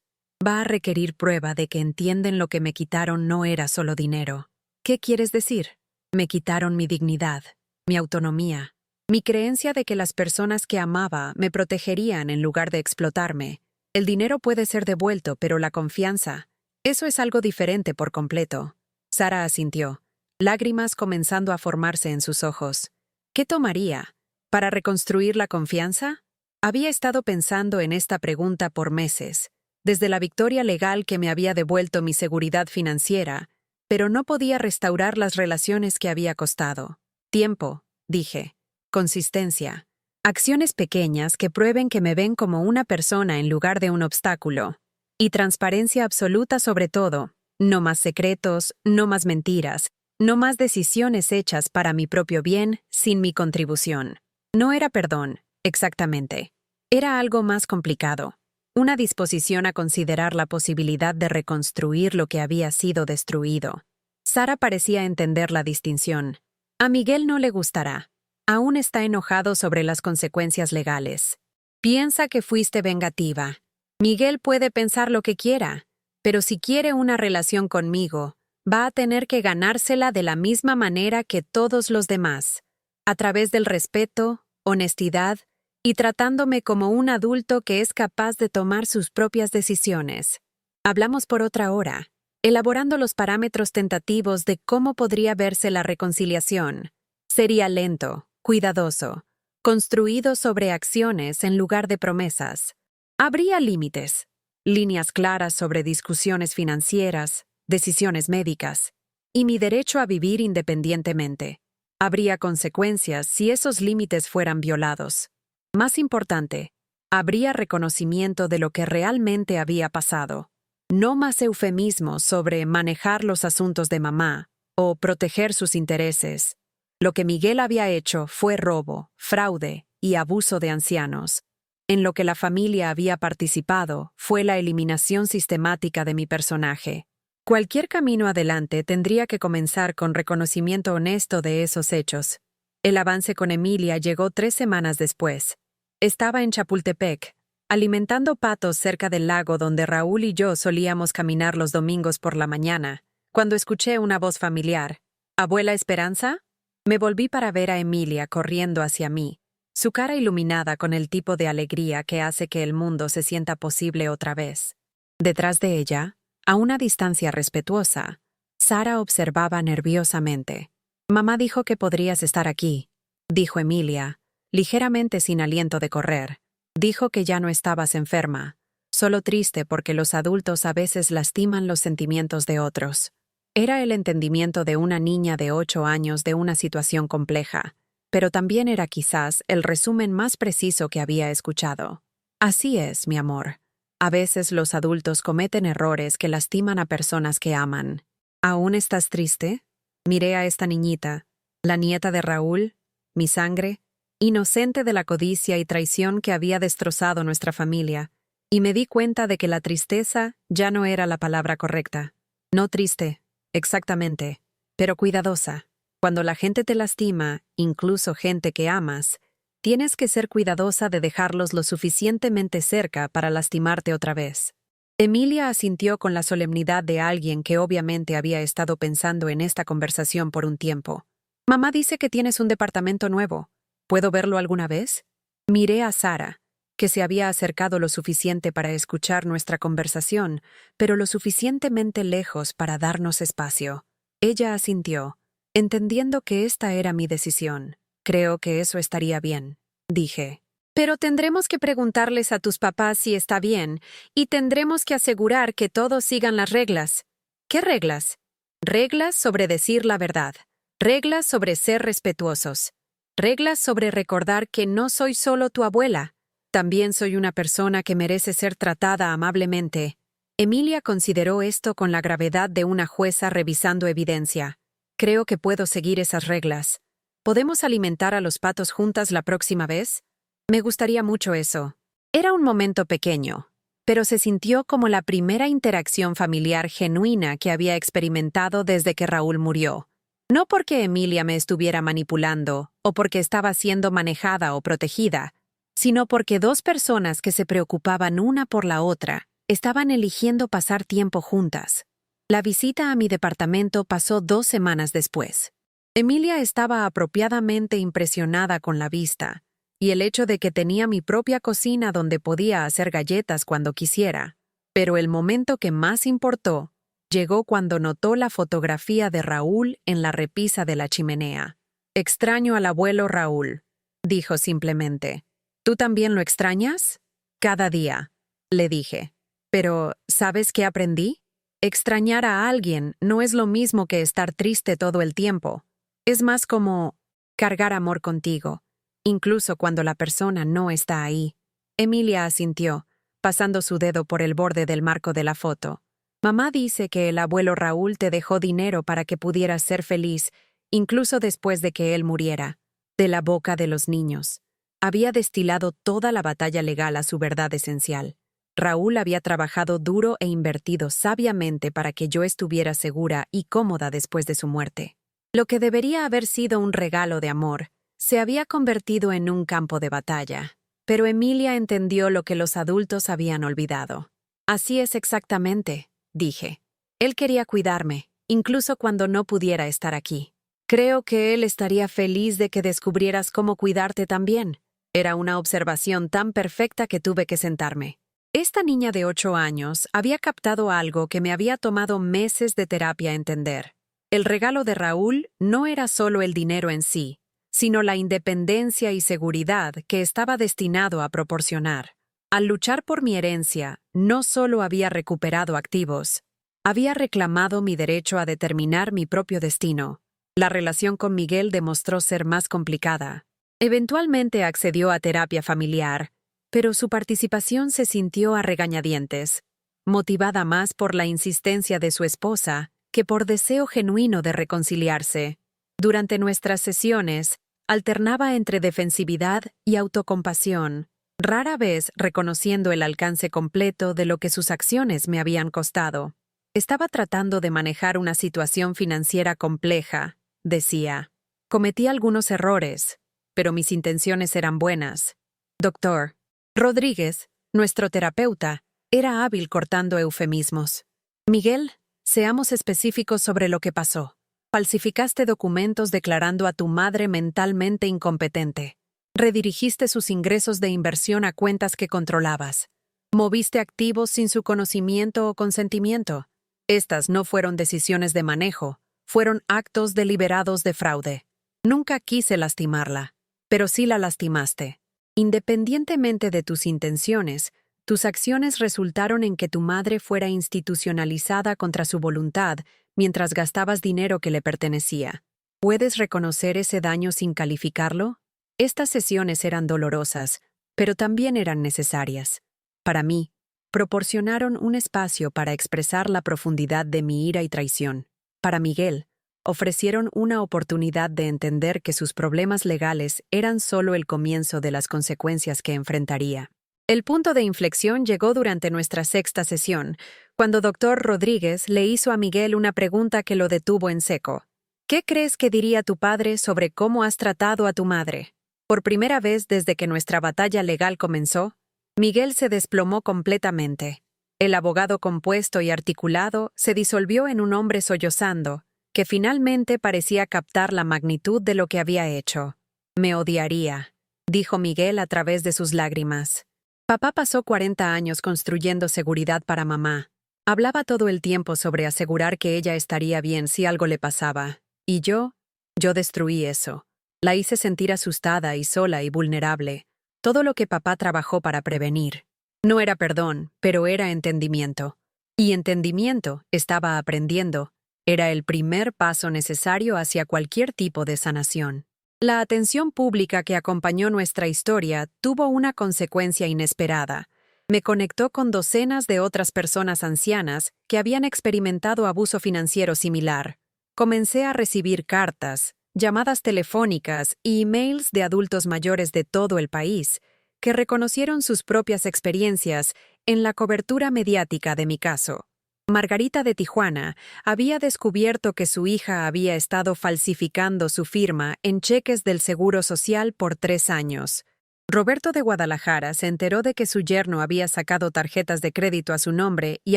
Va a requerir prueba de que entienden lo que me quitaron no era solo dinero. ¿Qué quieres decir? Me quitaron mi dignidad, mi autonomía, mi creencia de que las personas que amaba me protegerían en lugar de explotarme. El dinero puede ser devuelto, pero la confianza, eso es algo diferente por completo. Sara asintió, lágrimas comenzando a formarse en sus ojos. ¿Qué tomaría? ¿Para reconstruir la confianza? Había estado pensando en esta pregunta por meses, desde la victoria legal que me había devuelto mi seguridad financiera, pero no podía restaurar las relaciones que había costado. Tiempo, dije. Consistencia. Acciones pequeñas que prueben que me ven como una persona en lugar de un obstáculo. Y transparencia absoluta sobre todo. No más secretos, no más mentiras, no más decisiones hechas para mi propio bien sin mi contribución. No era perdón, exactamente. Era algo más complicado. Una disposición a considerar la posibilidad de reconstruir lo que había sido destruido. Sara parecía entender la distinción. A Miguel no le gustará. Aún está enojado sobre las consecuencias legales. Piensa que fuiste vengativa. Miguel puede pensar lo que quiera, pero si quiere una relación conmigo, va a tener que ganársela de la misma manera que todos los demás, a través del respeto, honestidad y tratándome como un adulto que es capaz de tomar sus propias decisiones. Hablamos por otra hora, elaborando los parámetros tentativos de cómo podría verse la reconciliación. Sería lento, cuidadoso, construido sobre acciones en lugar de promesas. Habría límites, líneas claras sobre discusiones financieras, decisiones médicas, y mi derecho a vivir independientemente. Habría consecuencias si esos límites fueran violados. Más importante, habría reconocimiento de lo que realmente había pasado. No más eufemismos sobre manejar los asuntos de mamá o proteger sus intereses. Lo que Miguel había hecho fue robo, fraude y abuso de ancianos. En lo que la familia había participado fue la eliminación sistemática de mi personaje. Cualquier camino adelante tendría que comenzar con reconocimiento honesto de esos hechos. El avance con Emilia llegó 3 semanas después. Estaba en Chapultepec, alimentando patos cerca del lago donde Raúl y yo solíamos caminar los domingos por la mañana, cuando escuché una voz familiar. ¿Abuela Esperanza? Me volví para ver a Emilia corriendo hacia mí, su cara iluminada con el tipo de alegría que hace que el mundo se sienta posible otra vez. Detrás de ella, a una distancia respetuosa, Sara observaba nerviosamente. «Mamá dijo que podrías estar aquí», dijo Emilia, ligeramente sin aliento de correr. «Dijo que ya no estabas enferma, solo triste porque los adultos a veces lastiman los sentimientos de otros». Era el entendimiento de una niña de 8 años de una situación compleja, pero también era quizás el resumen más preciso que había escuchado. «Así es, mi amor. A veces los adultos cometen errores que lastiman a personas que aman. ¿Aún estás triste?» Miré a esta niñita, la nieta de Raúl, mi sangre, inocente de la codicia y traición que había destrozado nuestra familia, y me di cuenta de que la tristeza ya no era la palabra correcta. No triste, exactamente, pero cuidadosa. Cuando la gente te lastima, incluso gente que amas, tienes que ser cuidadosa de dejarlos lo suficientemente cerca para lastimarte otra vez. Emilia asintió con la solemnidad de alguien que obviamente había estado pensando en esta conversación por un tiempo. Mamá dice que tienes un departamento nuevo. ¿Puedo verlo alguna vez? Miré a Sara, que se había acercado lo suficiente para escuchar nuestra conversación, pero lo suficientemente lejos para darnos espacio. Ella asintió, entendiendo que esta era mi decisión. Creo que eso estaría bien, dije. Pero tendremos que preguntarles a tus papás si está bien, y tendremos que asegurar que todos sigan las reglas. ¿Qué reglas? Reglas sobre decir la verdad. Reglas sobre ser respetuosos. Reglas sobre recordar que no soy solo tu abuela. También soy una persona que merece ser tratada amablemente. Emilia consideró esto con la gravedad de una jueza revisando evidencia. Creo que puedo seguir esas reglas. ¿Podemos alimentar a los patos juntas la próxima vez? Me gustaría mucho eso. Era un momento pequeño, pero se sintió como la primera interacción familiar genuina que había experimentado desde que Raúl murió. No porque Emilia me estuviera manipulando o porque estaba siendo manejada o protegida, sino porque dos personas que se preocupaban una por la otra estaban eligiendo pasar tiempo juntas. La visita a mi departamento pasó 2 semanas después. Emilia estaba apropiadamente impresionada con la vista y el hecho de que tenía mi propia cocina donde podía hacer galletas cuando quisiera. Pero el momento que más importó llegó cuando notó la fotografía de Raúl en la repisa de la chimenea. «Extraño al abuelo Raúl», dijo simplemente. «¿Tú también lo extrañas?» «Cada día», le dije. «Pero, ¿sabes qué aprendí? Extrañar a alguien no es lo mismo que estar triste todo el tiempo. Es más como cargar amor contigo, incluso cuando la persona no está ahí». Emilia asintió, pasando su dedo por el borde del marco de la foto. «Mamá dice que el abuelo Raúl te dejó dinero para que pudieras ser feliz, incluso después de que él muriera». De la boca de los niños. Había destilado toda la batalla legal a su verdad esencial. Raúl había trabajado duro e invertido sabiamente para que yo estuviera segura y cómoda después de su muerte. Lo que debería haber sido un regalo de amor se había convertido en un campo de batalla. Pero Emilia entendió lo que los adultos habían olvidado. «Así es exactamente», dije. «Él quería cuidarme, incluso cuando no pudiera estar aquí. Creo que él estaría feliz de que descubrieras cómo cuidarte también». Era una observación tan perfecta que tuve que sentarme. Esta niña de 8 años había captado algo que me había tomado meses de terapia entender. El regalo de Raúl no era solo el dinero en sí, sino la independencia y seguridad que estaba destinado a proporcionar. Al luchar por mi herencia, no solo había recuperado activos, había reclamado mi derecho a determinar mi propio destino. La relación con Miguel demostró ser más complicada. Eventualmente accedió a terapia familiar, pero su participación se sintió a regañadientes, motivada más por la insistencia de su esposa que por deseo genuino de reconciliarse. Durante nuestras sesiones, alternaba entre defensividad y autocompasión, rara vez reconociendo el alcance completo de lo que sus acciones me habían costado. Estaba tratando de manejar una situación financiera compleja, decía. Cometí algunos errores, pero mis intenciones eran buenas. Doctor Rodríguez, nuestro terapeuta, era hábil cortando eufemismos. Miguel, seamos específicos sobre lo que pasó. Falsificaste documentos declarando a tu madre mentalmente incompetente. Redirigiste sus ingresos de inversión a cuentas que controlabas. Moviste activos sin su conocimiento o consentimiento. Estas no fueron decisiones de manejo, fueron actos deliberados de fraude. Nunca quise lastimarla, pero sí la lastimaste. Independientemente de tus intenciones, tus acciones resultaron en que tu madre fuera institucionalizada contra su voluntad mientras gastabas dinero que le pertenecía. ¿Puedes reconocer ese daño sin calificarlo? Estas sesiones eran dolorosas, pero también eran necesarias. Para mí, proporcionaron un espacio para expresar la profundidad de mi ira y traición. Para Miguel, Ofrecieron una oportunidad de entender que sus problemas legales eran solo el comienzo de las consecuencias que enfrentaría. El punto de inflexión llegó durante nuestra sexta sesión, cuando Dr. Rodríguez le hizo a Miguel una pregunta que lo detuvo en seco. ¿Qué crees que diría tu padre sobre cómo has tratado a tu madre? Por primera vez desde que nuestra batalla legal comenzó, Miguel se desplomó completamente. El abogado compuesto y articulado se disolvió en un hombre sollozando, que finalmente parecía captar la magnitud de lo que había hecho. Me odiaría, dijo Miguel a través de sus lágrimas. Papá pasó 40 años construyendo seguridad para mamá. Hablaba todo el tiempo sobre asegurar que ella estaría bien si algo le pasaba. Y yo destruí eso. La hice sentir asustada y sola y vulnerable. Todo lo que papá trabajó para prevenir. No era perdón, pero era entendimiento. Y entendimiento, estaba aprendiendo, era el primer paso necesario hacia cualquier tipo de sanación. La atención pública que acompañó nuestra historia tuvo una consecuencia inesperada. Me conectó con docenas de otras personas ancianas que habían experimentado abuso financiero similar. Comencé a recibir cartas, llamadas telefónicas y emails de adultos mayores de todo el país que reconocieron sus propias experiencias en la cobertura mediática de mi caso. Margarita de Tijuana había descubierto que su hija había estado falsificando su firma en cheques del Seguro Social por 3 años. Roberto de Guadalajara se enteró de que su yerno había sacado tarjetas de crédito a su nombre y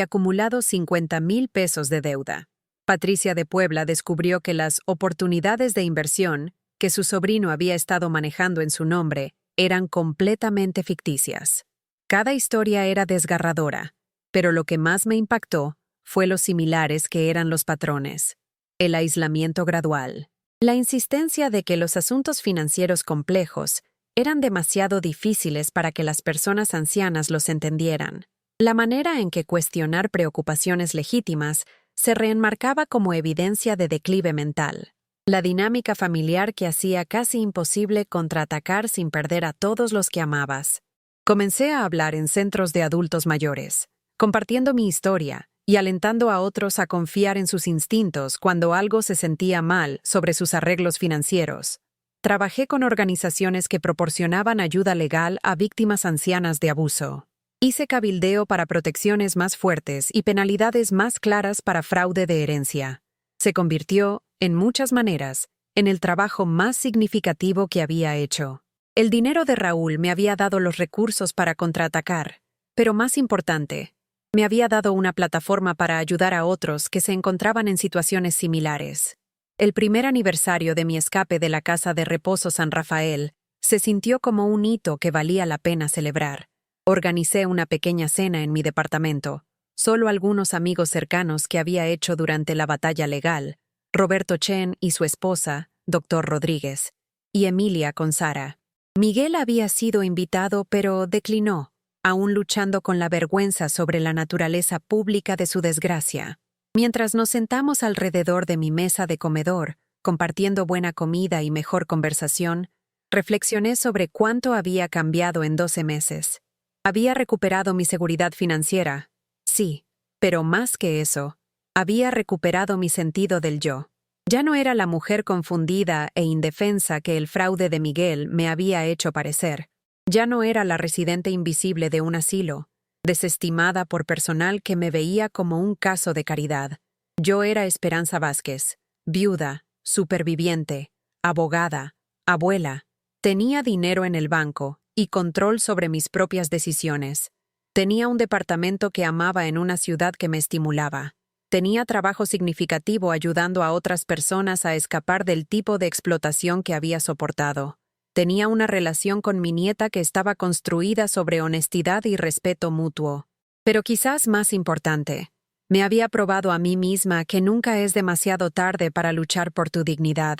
acumulado 50,000 pesos de deuda. Patricia de Puebla descubrió que las oportunidades de inversión que su sobrino había estado manejando en su nombre eran completamente ficticias. Cada historia era desgarradora, pero lo que más me impactó fue lo similares que eran los patrones. El aislamiento gradual. La insistencia de que los asuntos financieros complejos eran demasiado difíciles para que las personas ancianas los entendieran. La manera en que cuestionar preocupaciones legítimas se reenmarcaba como evidencia de declive mental. La dinámica familiar que hacía casi imposible contraatacar sin perder a todos los que amabas. Comencé a hablar en centros de adultos mayores, compartiendo mi historia y alentando a otros a confiar en sus instintos cuando algo se sentía mal sobre sus arreglos financieros. Trabajé con organizaciones que proporcionaban ayuda legal a víctimas ancianas de abuso. Hice cabildeo para protecciones más fuertes y penalidades más claras para fraude de herencia. Se convirtió, en muchas maneras, en el trabajo más significativo que había hecho. El dinero de Raúl me había dado los recursos para contraatacar, pero más importante, me había dado una plataforma para ayudar a otros que se encontraban en situaciones similares. El primer aniversario de mi escape de la casa de reposo San Rafael se sintió como un hito que valía la pena celebrar. Organicé una pequeña cena en mi departamento. Solo algunos amigos cercanos que había hecho durante la batalla legal, Roberto Chen y su esposa, Dr. Rodríguez, y Emilia con Sara. Miguel había sido invitado pero declinó, aún luchando con la vergüenza sobre la naturaleza pública de su desgracia. Mientras nos sentamos alrededor de mi mesa de comedor, compartiendo buena comida y mejor conversación, reflexioné sobre cuánto había cambiado en 12 meses. Había recuperado mi seguridad financiera, sí, pero más que eso, había recuperado mi sentido del yo. Ya no era la mujer confundida e indefensa que el fraude de Miguel me había hecho parecer. Ya no era la residente invisible de un asilo, desestimada por personal que me veía como un caso de caridad. Yo era Esperanza Vázquez, viuda, superviviente, abogada, abuela. Tenía dinero en el banco y control sobre mis propias decisiones. Tenía un departamento que amaba en una ciudad que me estimulaba. Tenía trabajo significativo ayudando a otras personas a escapar del tipo de explotación que había soportado. Tenía una relación con mi nieta que estaba construida sobre honestidad y respeto mutuo. Pero quizás más importante, me había probado a mí misma que nunca es demasiado tarde para luchar por tu dignidad.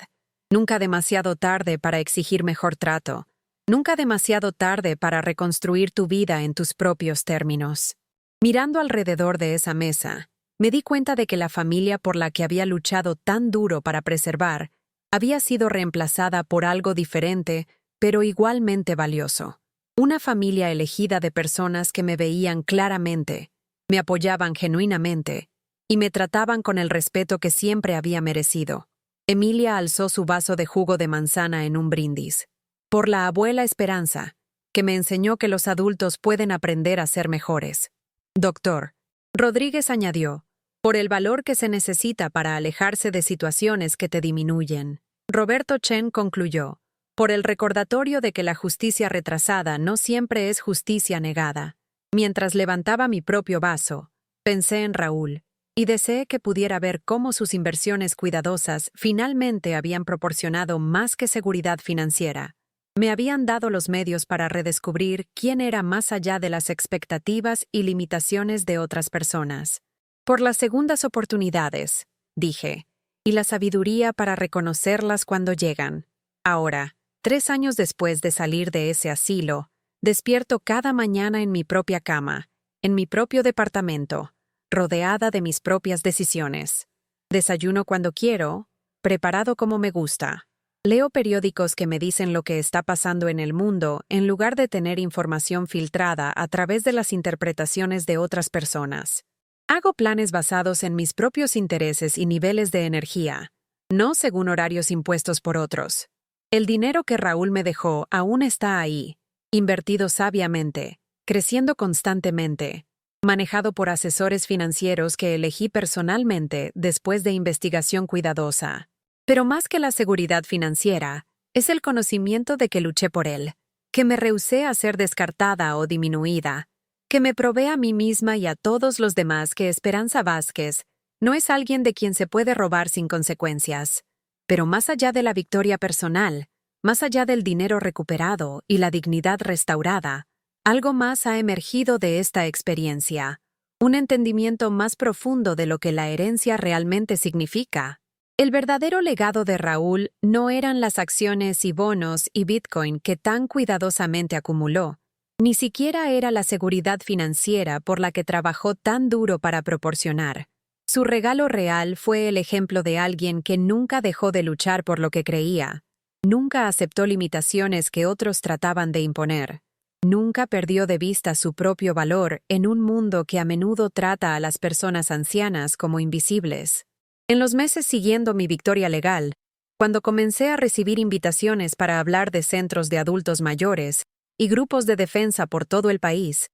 Nunca demasiado tarde para exigir mejor trato. Nunca demasiado tarde para reconstruir tu vida en tus propios términos. Mirando alrededor de esa mesa, me di cuenta de que la familia por la que había luchado tan duro para preservar había sido reemplazada por algo diferente, pero igualmente valioso. Una familia elegida de personas que me veían claramente, me apoyaban genuinamente y me trataban con el respeto que siempre había merecido. Emilia alzó su vaso de jugo de manzana en un brindis. Por la abuela Esperanza, que me enseñó que los adultos pueden aprender a ser mejores. Doctor, Rodríguez añadió, por el valor que se necesita para alejarse de situaciones que te disminuyen. Roberto Chen concluyó, por el recordatorio de que la justicia retrasada no siempre es justicia negada. Mientras levantaba mi propio vaso, pensé en Raúl, y deseé que pudiera ver cómo sus inversiones cuidadosas finalmente habían proporcionado más que seguridad financiera. Me habían dado los medios para redescubrir quién era más allá de las expectativas y limitaciones de otras personas. Por las segundas oportunidades, dije, y la sabiduría para reconocerlas cuando llegan. Ahora, 3 años después de salir de ese asilo, despierto cada mañana en mi propia cama, en mi propio departamento, rodeada de mis propias decisiones. Desayuno cuando quiero, preparado como me gusta. Leo periódicos que me dicen lo que está pasando en el mundo en lugar de tener información filtrada a través de las interpretaciones de otras personas. Hago planes basados en mis propios intereses y niveles de energía, no según horarios impuestos por otros. El dinero que Raúl me dejó aún está ahí, invertido sabiamente, creciendo constantemente, manejado por asesores financieros que elegí personalmente después de investigación cuidadosa. Pero más que la seguridad financiera, es el conocimiento de que luché por él, que me rehusé a ser descartada o disminuida, que me probé a mí misma y a todos los demás que Esperanza Vázquez no es alguien de quien se puede robar sin consecuencias. Pero más allá de la victoria personal, más allá del dinero recuperado y la dignidad restaurada, algo más ha emergido de esta experiencia, un entendimiento más profundo de lo que la herencia realmente significa. El verdadero legado de Raúl no eran las acciones y bonos y Bitcoin que tan cuidadosamente acumuló, ni siquiera era la seguridad financiera por la que trabajó tan duro para proporcionar. Su regalo real fue el ejemplo de alguien que nunca dejó de luchar por lo que creía, nunca aceptó limitaciones que otros trataban de imponer, nunca perdió de vista su propio valor en un mundo que a menudo trata a las personas ancianas como invisibles. En los meses siguiendo mi victoria legal, cuando comencé a recibir invitaciones para hablar de centros de adultos mayores y grupos de defensa por todo el país,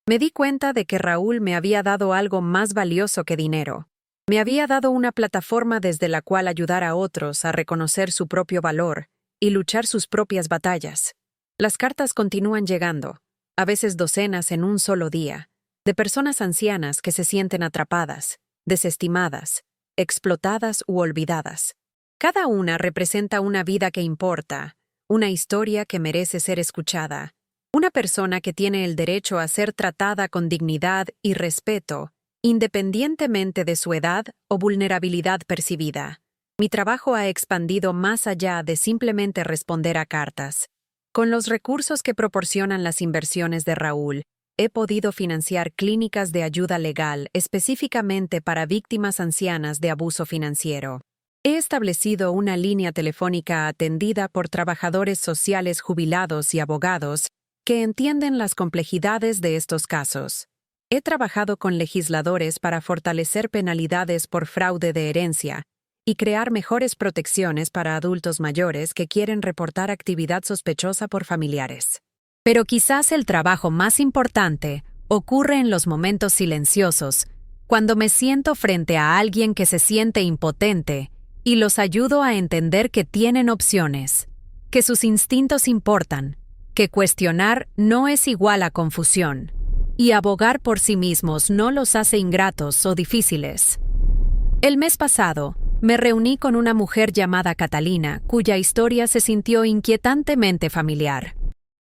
me di cuenta de que Raúl me había dado algo más valioso que dinero. Me había dado una plataforma desde la cual ayudar a otros a reconocer su propio valor y luchar sus propias batallas. Las cartas continúan llegando, a veces docenas en un solo día, de personas ancianas que se sienten atrapadas, desestimadas, explotadas u olvidadas. Cada una representa una vida que importa, una historia que merece ser escuchada, una persona que tiene el derecho a ser tratada con dignidad y respeto, independientemente de su edad o vulnerabilidad percibida. Mi trabajo ha expandido más allá de simplemente responder a cartas. Con los recursos que proporcionan las inversiones de Raúl, he podido financiar clínicas de ayuda legal específicamente para víctimas ancianas de abuso financiero. He establecido una línea telefónica atendida por trabajadores sociales jubilados y abogados que entienden las complejidades de estos casos. He trabajado con legisladores para fortalecer penalidades por fraude de herencia y crear mejores protecciones para adultos mayores que quieren reportar actividad sospechosa por familiares. Pero quizás el trabajo más importante ocurre en los momentos silenciosos, cuando me siento frente a alguien que se siente impotente y los ayudo a entender que tienen opciones, que sus instintos importan, que cuestionar no es igual a confusión, y abogar por sí mismos no los hace ingratos o difíciles. El mes pasado, me reuní con una mujer llamada Catalina, cuya historia se sintió inquietantemente familiar.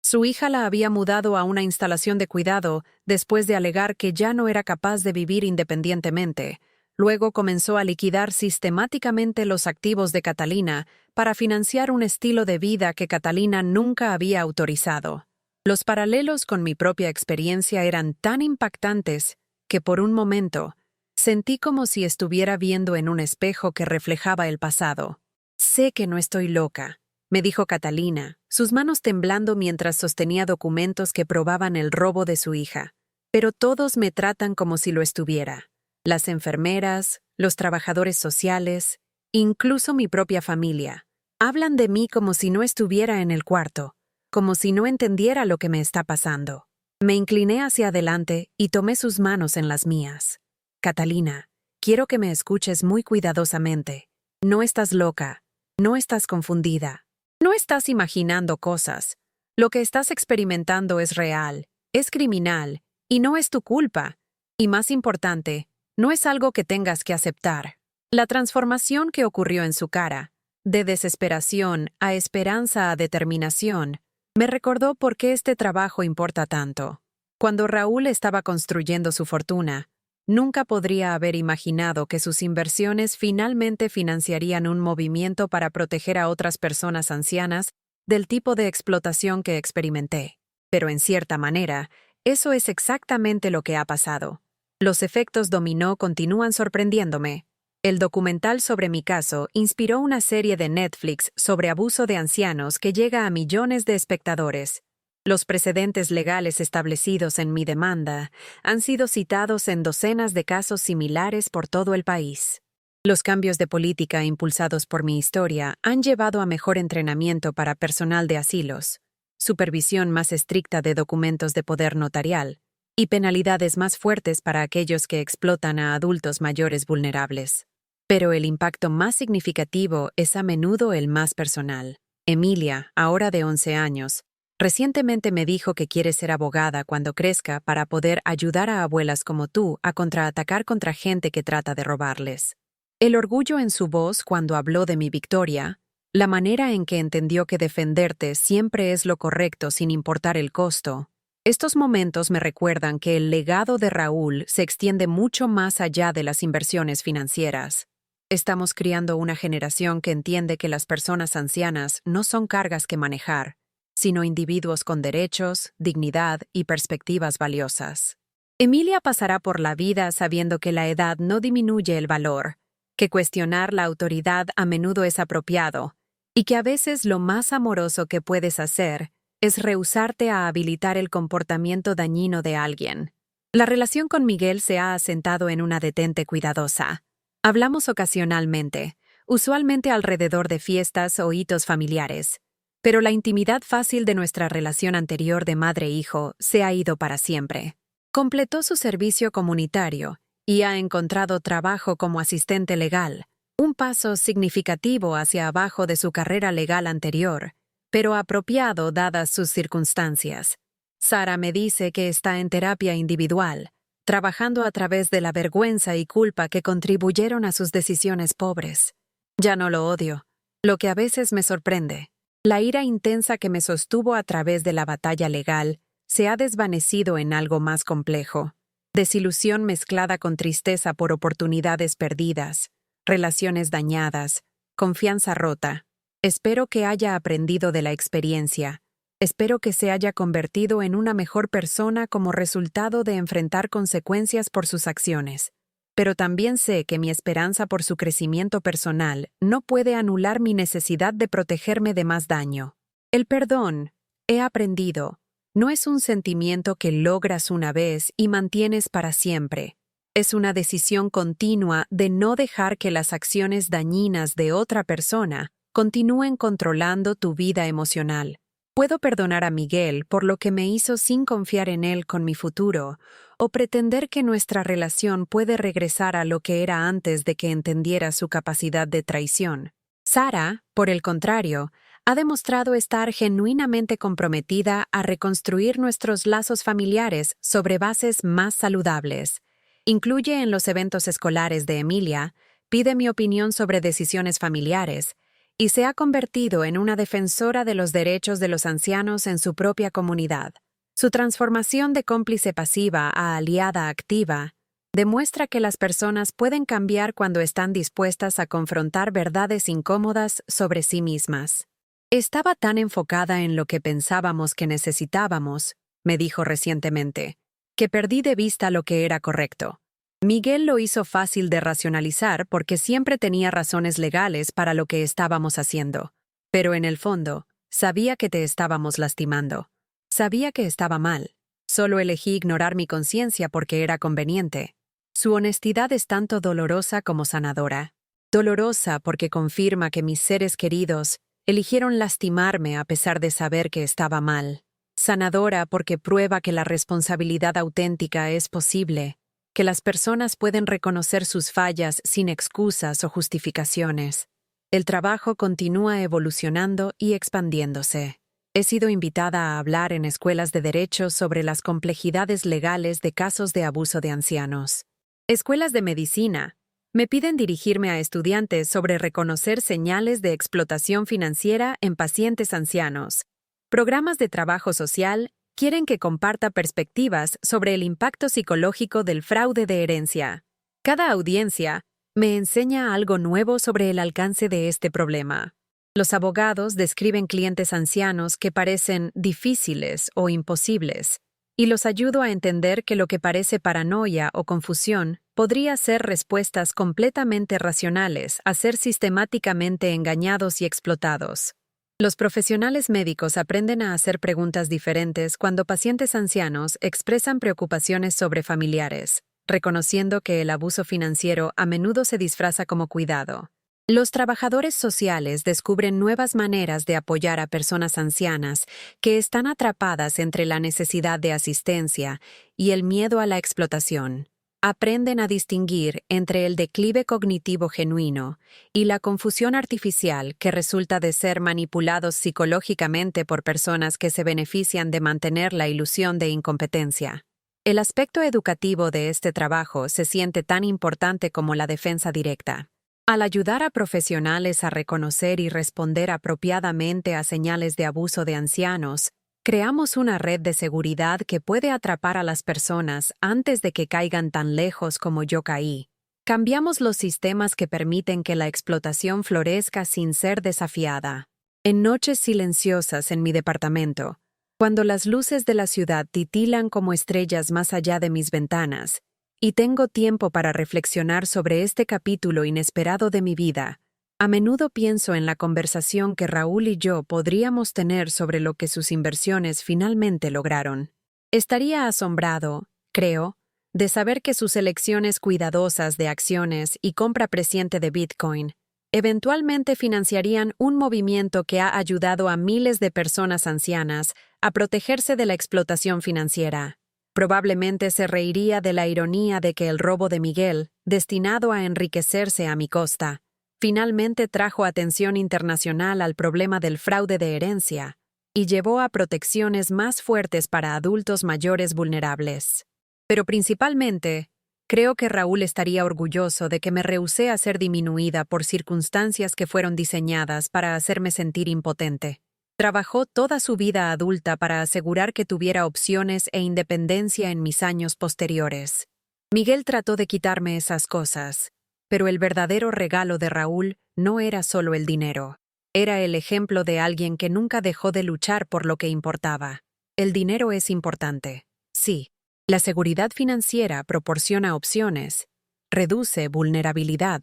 Su hija la había mudado a una instalación de cuidado después de alegar que ya no era capaz de vivir independientemente. Luego comenzó a liquidar sistemáticamente los activos de Catalina para financiar un estilo de vida que Catalina nunca había autorizado. Los paralelos con mi propia experiencia eran tan impactantes que por un momento sentí como si estuviera viendo en un espejo que reflejaba el pasado. Sé que no estoy loca, me dijo Catalina, sus manos temblando mientras sostenía documentos que probaban el robo de su hija. Pero todos me tratan como si lo estuviera. Las enfermeras, los trabajadores sociales, incluso mi propia familia. Hablan de mí como si no estuviera en el cuarto, como si no entendiera lo que me está pasando. Me incliné hacia adelante y tomé sus manos en las mías. Catalina, quiero que me escuches muy cuidadosamente. No estás loca, no estás confundida, no estás imaginando cosas. Lo que estás experimentando es real, es criminal, y no es tu culpa. Y más importante, no es algo que tengas que aceptar. La transformación que ocurrió en su cara, de desesperación a esperanza a determinación, me recordó por qué este trabajo importa tanto. Cuando Raúl estaba construyendo su fortuna, nunca podría haber imaginado que sus inversiones finalmente financiarían un movimiento para proteger a otras personas ancianas del tipo de explotación que experimenté. Pero en cierta manera, eso es exactamente lo que ha pasado. Los efectos dominó continúan sorprendiéndome. El documental sobre mi caso inspiró una serie de Netflix sobre abuso de ancianos que llega a millones de espectadores. Los precedentes legales establecidos en mi demanda han sido citados en docenas de casos similares por todo el país. Los cambios de política impulsados por mi historia han llevado a mejor entrenamiento para personal de asilos, supervisión más estricta de documentos de poder notarial y penalidades más fuertes para aquellos que explotan a adultos mayores vulnerables. Pero el impacto más significativo es a menudo el más personal. Emilia, ahora de 11 años, recientemente me dijo que quiere ser abogada cuando crezca para poder ayudar a abuelas como tú a contraatacar contra gente que trata de robarles. El orgullo en su voz cuando habló de mi victoria, la manera en que entendió que defenderte siempre es lo correcto sin importar el costo. Estos momentos me recuerdan que el legado de Raúl se extiende mucho más allá de las inversiones financieras. Estamos criando una generación que entiende que las personas ancianas no son cargas que manejar, sino individuos con derechos, dignidad y perspectivas valiosas. Emilia pasará por la vida sabiendo que la edad no disminuye el valor, que cuestionar la autoridad a menudo es apropiado, y que a veces lo más amoroso que puedes hacer es rehusarte a habilitar el comportamiento dañino de alguien. La relación con Miguel se ha asentado en una detente cuidadosa. Hablamos ocasionalmente, usualmente alrededor de fiestas o hitos familiares, pero la intimidad fácil de nuestra relación anterior de madre-hijo se ha ido para siempre. Completó su servicio comunitario y ha encontrado trabajo como asistente legal, un paso significativo hacia abajo de su carrera legal anterior, pero apropiado dadas sus circunstancias. Sara me dice que está en terapia individual, trabajando a través de la vergüenza y culpa que contribuyeron a sus decisiones pobres. Ya no lo odio, lo que a veces me sorprende. La ira intensa que me sostuvo a través de la batalla legal se ha desvanecido en algo más complejo. Desilusión mezclada con tristeza por oportunidades perdidas, relaciones dañadas, confianza rota. Espero que haya aprendido de la experiencia. Espero que se haya convertido en una mejor persona como resultado de enfrentar consecuencias por sus acciones. Pero también sé que mi esperanza por su crecimiento personal no puede anular mi necesidad de protegerme de más daño. El perdón, he aprendido, no es un sentimiento que logras una vez y mantienes para siempre. Es una decisión continua de no dejar que las acciones dañinas de otra persona continúen controlando tu vida emocional. Puedo perdonar a Miguel por lo que me hizo sin confiar en él con mi futuro, o pretender que nuestra relación puede regresar a lo que era antes de que entendiera su capacidad de traición. Sara, por el contrario, ha demostrado estar genuinamente comprometida a reconstruir nuestros lazos familiares sobre bases más saludables. Incluye en los eventos escolares de Emilia, pide mi opinión sobre decisiones familiares, y se ha convertido en una defensora de los derechos de los ancianos en su propia comunidad. Su transformación de cómplice pasiva a aliada activa demuestra que las personas pueden cambiar cuando están dispuestas a confrontar verdades incómodas sobre sí mismas. Estaba tan enfocada en lo que pensábamos que necesitábamos, me dijo recientemente, que perdí de vista lo que era correcto. Miguel lo hizo fácil de racionalizar porque siempre tenía razones legales para lo que estábamos haciendo. Pero en el fondo, sabía que te estábamos lastimando. Sabía que estaba mal. Solo elegí ignorar mi conciencia porque era conveniente. Su honestidad es tanto dolorosa como sanadora. Dolorosa porque confirma que mis seres queridos eligieron lastimarme a pesar de saber que estaba mal. Sanadora porque prueba que la responsabilidad auténtica es posible, que las personas pueden reconocer sus fallas sin excusas o justificaciones. El trabajo continúa evolucionando y expandiéndose. He sido invitada a hablar en escuelas de derecho sobre las complejidades legales de casos de abuso de ancianos. Escuelas de medicina me piden dirigirme a estudiantes sobre reconocer señales de explotación financiera en pacientes ancianos. Programas de trabajo social quieren que comparta perspectivas sobre el impacto psicológico del fraude de herencia. Cada audiencia me enseña algo nuevo sobre el alcance de este problema. Los abogados describen clientes ancianos que parecen difíciles o imposibles, y los ayudo a entender que lo que parece paranoia o confusión podría ser respuestas completamente racionales a ser sistemáticamente engañados y explotados. Los profesionales médicos aprenden a hacer preguntas diferentes cuando pacientes ancianos expresan preocupaciones sobre familiares, reconociendo que el abuso financiero a menudo se disfraza como cuidado. Los trabajadores sociales descubren nuevas maneras de apoyar a personas ancianas que están atrapadas entre la necesidad de asistencia y el miedo a la explotación. Aprenden a distinguir entre el declive cognitivo genuino y la confusión artificial que resulta de ser manipulados psicológicamente por personas que se benefician de mantener la ilusión de incompetencia. El aspecto educativo de este trabajo se siente tan importante como la defensa directa. Al ayudar a profesionales a reconocer y responder apropiadamente a señales de abuso de ancianos, creamos una red de seguridad que puede atrapar a las personas antes de que caigan tan lejos como yo caí. Cambiamos los sistemas que permiten que la explotación florezca sin ser desafiada. En noches silenciosas en mi departamento, cuando las luces de la ciudad titilan como estrellas más allá de mis ventanas, y tengo tiempo para reflexionar sobre este capítulo inesperado de mi vida, a menudo pienso en la conversación que Raúl y yo podríamos tener sobre lo que sus inversiones finalmente lograron. Estaría asombrado, creo, de saber que sus elecciones cuidadosas de acciones y compra presciente de Bitcoin eventualmente financiarían un movimiento que ha ayudado a miles de personas ancianas a protegerse de la explotación financiera. Probablemente se reiría de la ironía de que el robo de Miguel, destinado a enriquecerse a mi costa, finalmente trajo atención internacional al problema del fraude de herencia y llevó a protecciones más fuertes para adultos mayores vulnerables. Pero principalmente, creo que Raúl estaría orgulloso de que me rehusé a ser disminuida por circunstancias que fueron diseñadas para hacerme sentir impotente. Trabajó toda su vida adulta para asegurar que tuviera opciones e independencia en mis años posteriores. Miguel trató de quitarme esas cosas, pero el verdadero regalo de Raúl no era solo el dinero. Era el ejemplo de alguien que nunca dejó de luchar por lo que importaba. El dinero es importante, sí. La seguridad financiera proporciona opciones, reduce vulnerabilidad,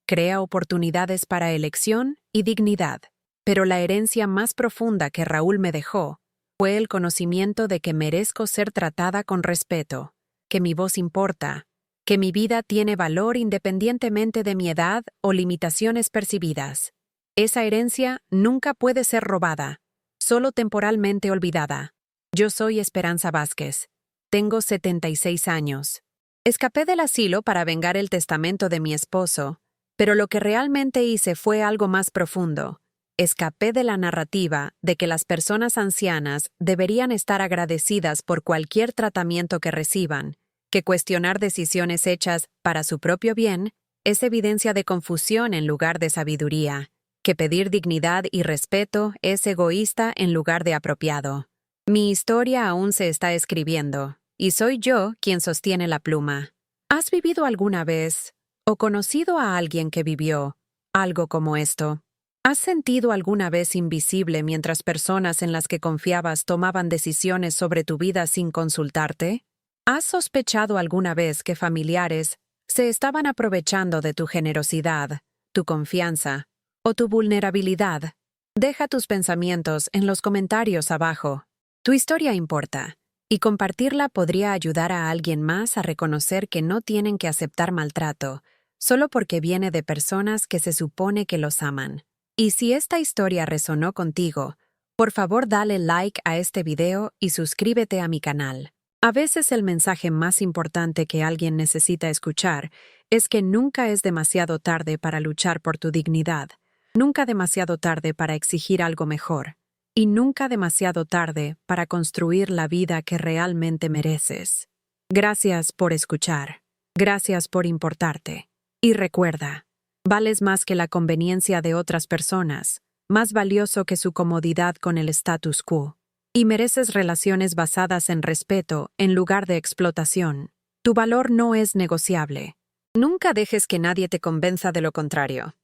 crea oportunidades para elección y dignidad. Pero la herencia más profunda que Raúl me dejó fue el conocimiento de que merezco ser tratada con respeto, que mi voz importa, que mi vida tiene valor independientemente de mi edad o limitaciones percibidas. Esa herencia nunca puede ser robada, solo temporalmente olvidada. Yo soy Esperanza Vázquez. Tengo 76 años. Escapé del asilo para vengar el testamento de mi esposo, pero lo que realmente hice fue algo más profundo. Escapé de la narrativa de que las personas ancianas deberían estar agradecidas por cualquier tratamiento que reciban, que cuestionar decisiones hechas para su propio bien es evidencia de confusión en lugar de sabiduría, que pedir dignidad y respeto es egoísta en lugar de apropiado. Mi historia aún se está escribiendo, y soy yo quien sostiene la pluma. ¿Has vivido alguna vez, o conocido a alguien que vivió, algo como esto? ¿Has sentido alguna vez invisible mientras personas en las que confiabas tomaban decisiones sobre tu vida sin consultarte? ¿Has sospechado alguna vez que familiares se estaban aprovechando de tu generosidad, tu confianza o tu vulnerabilidad? Deja tus pensamientos en los comentarios abajo. Tu historia importa, y compartirla podría ayudar a alguien más a reconocer que no tienen que aceptar maltrato solo porque viene de personas que se supone que los aman. Y si esta historia resonó contigo, por favor dale like a este video y suscríbete a mi canal. A veces el mensaje más importante que alguien necesita escuchar es que nunca es demasiado tarde para luchar por tu dignidad, nunca demasiado tarde para exigir algo mejor, y nunca demasiado tarde para construir la vida que realmente mereces. Gracias por escuchar. Gracias por importarte. Y recuerda, vales más que la conveniencia de otras personas, más valioso que su comodidad con el status quo. Y mereces relaciones basadas en respeto en lugar de explotación. Tu valor no es negociable. Nunca dejes que nadie te convenza de lo contrario.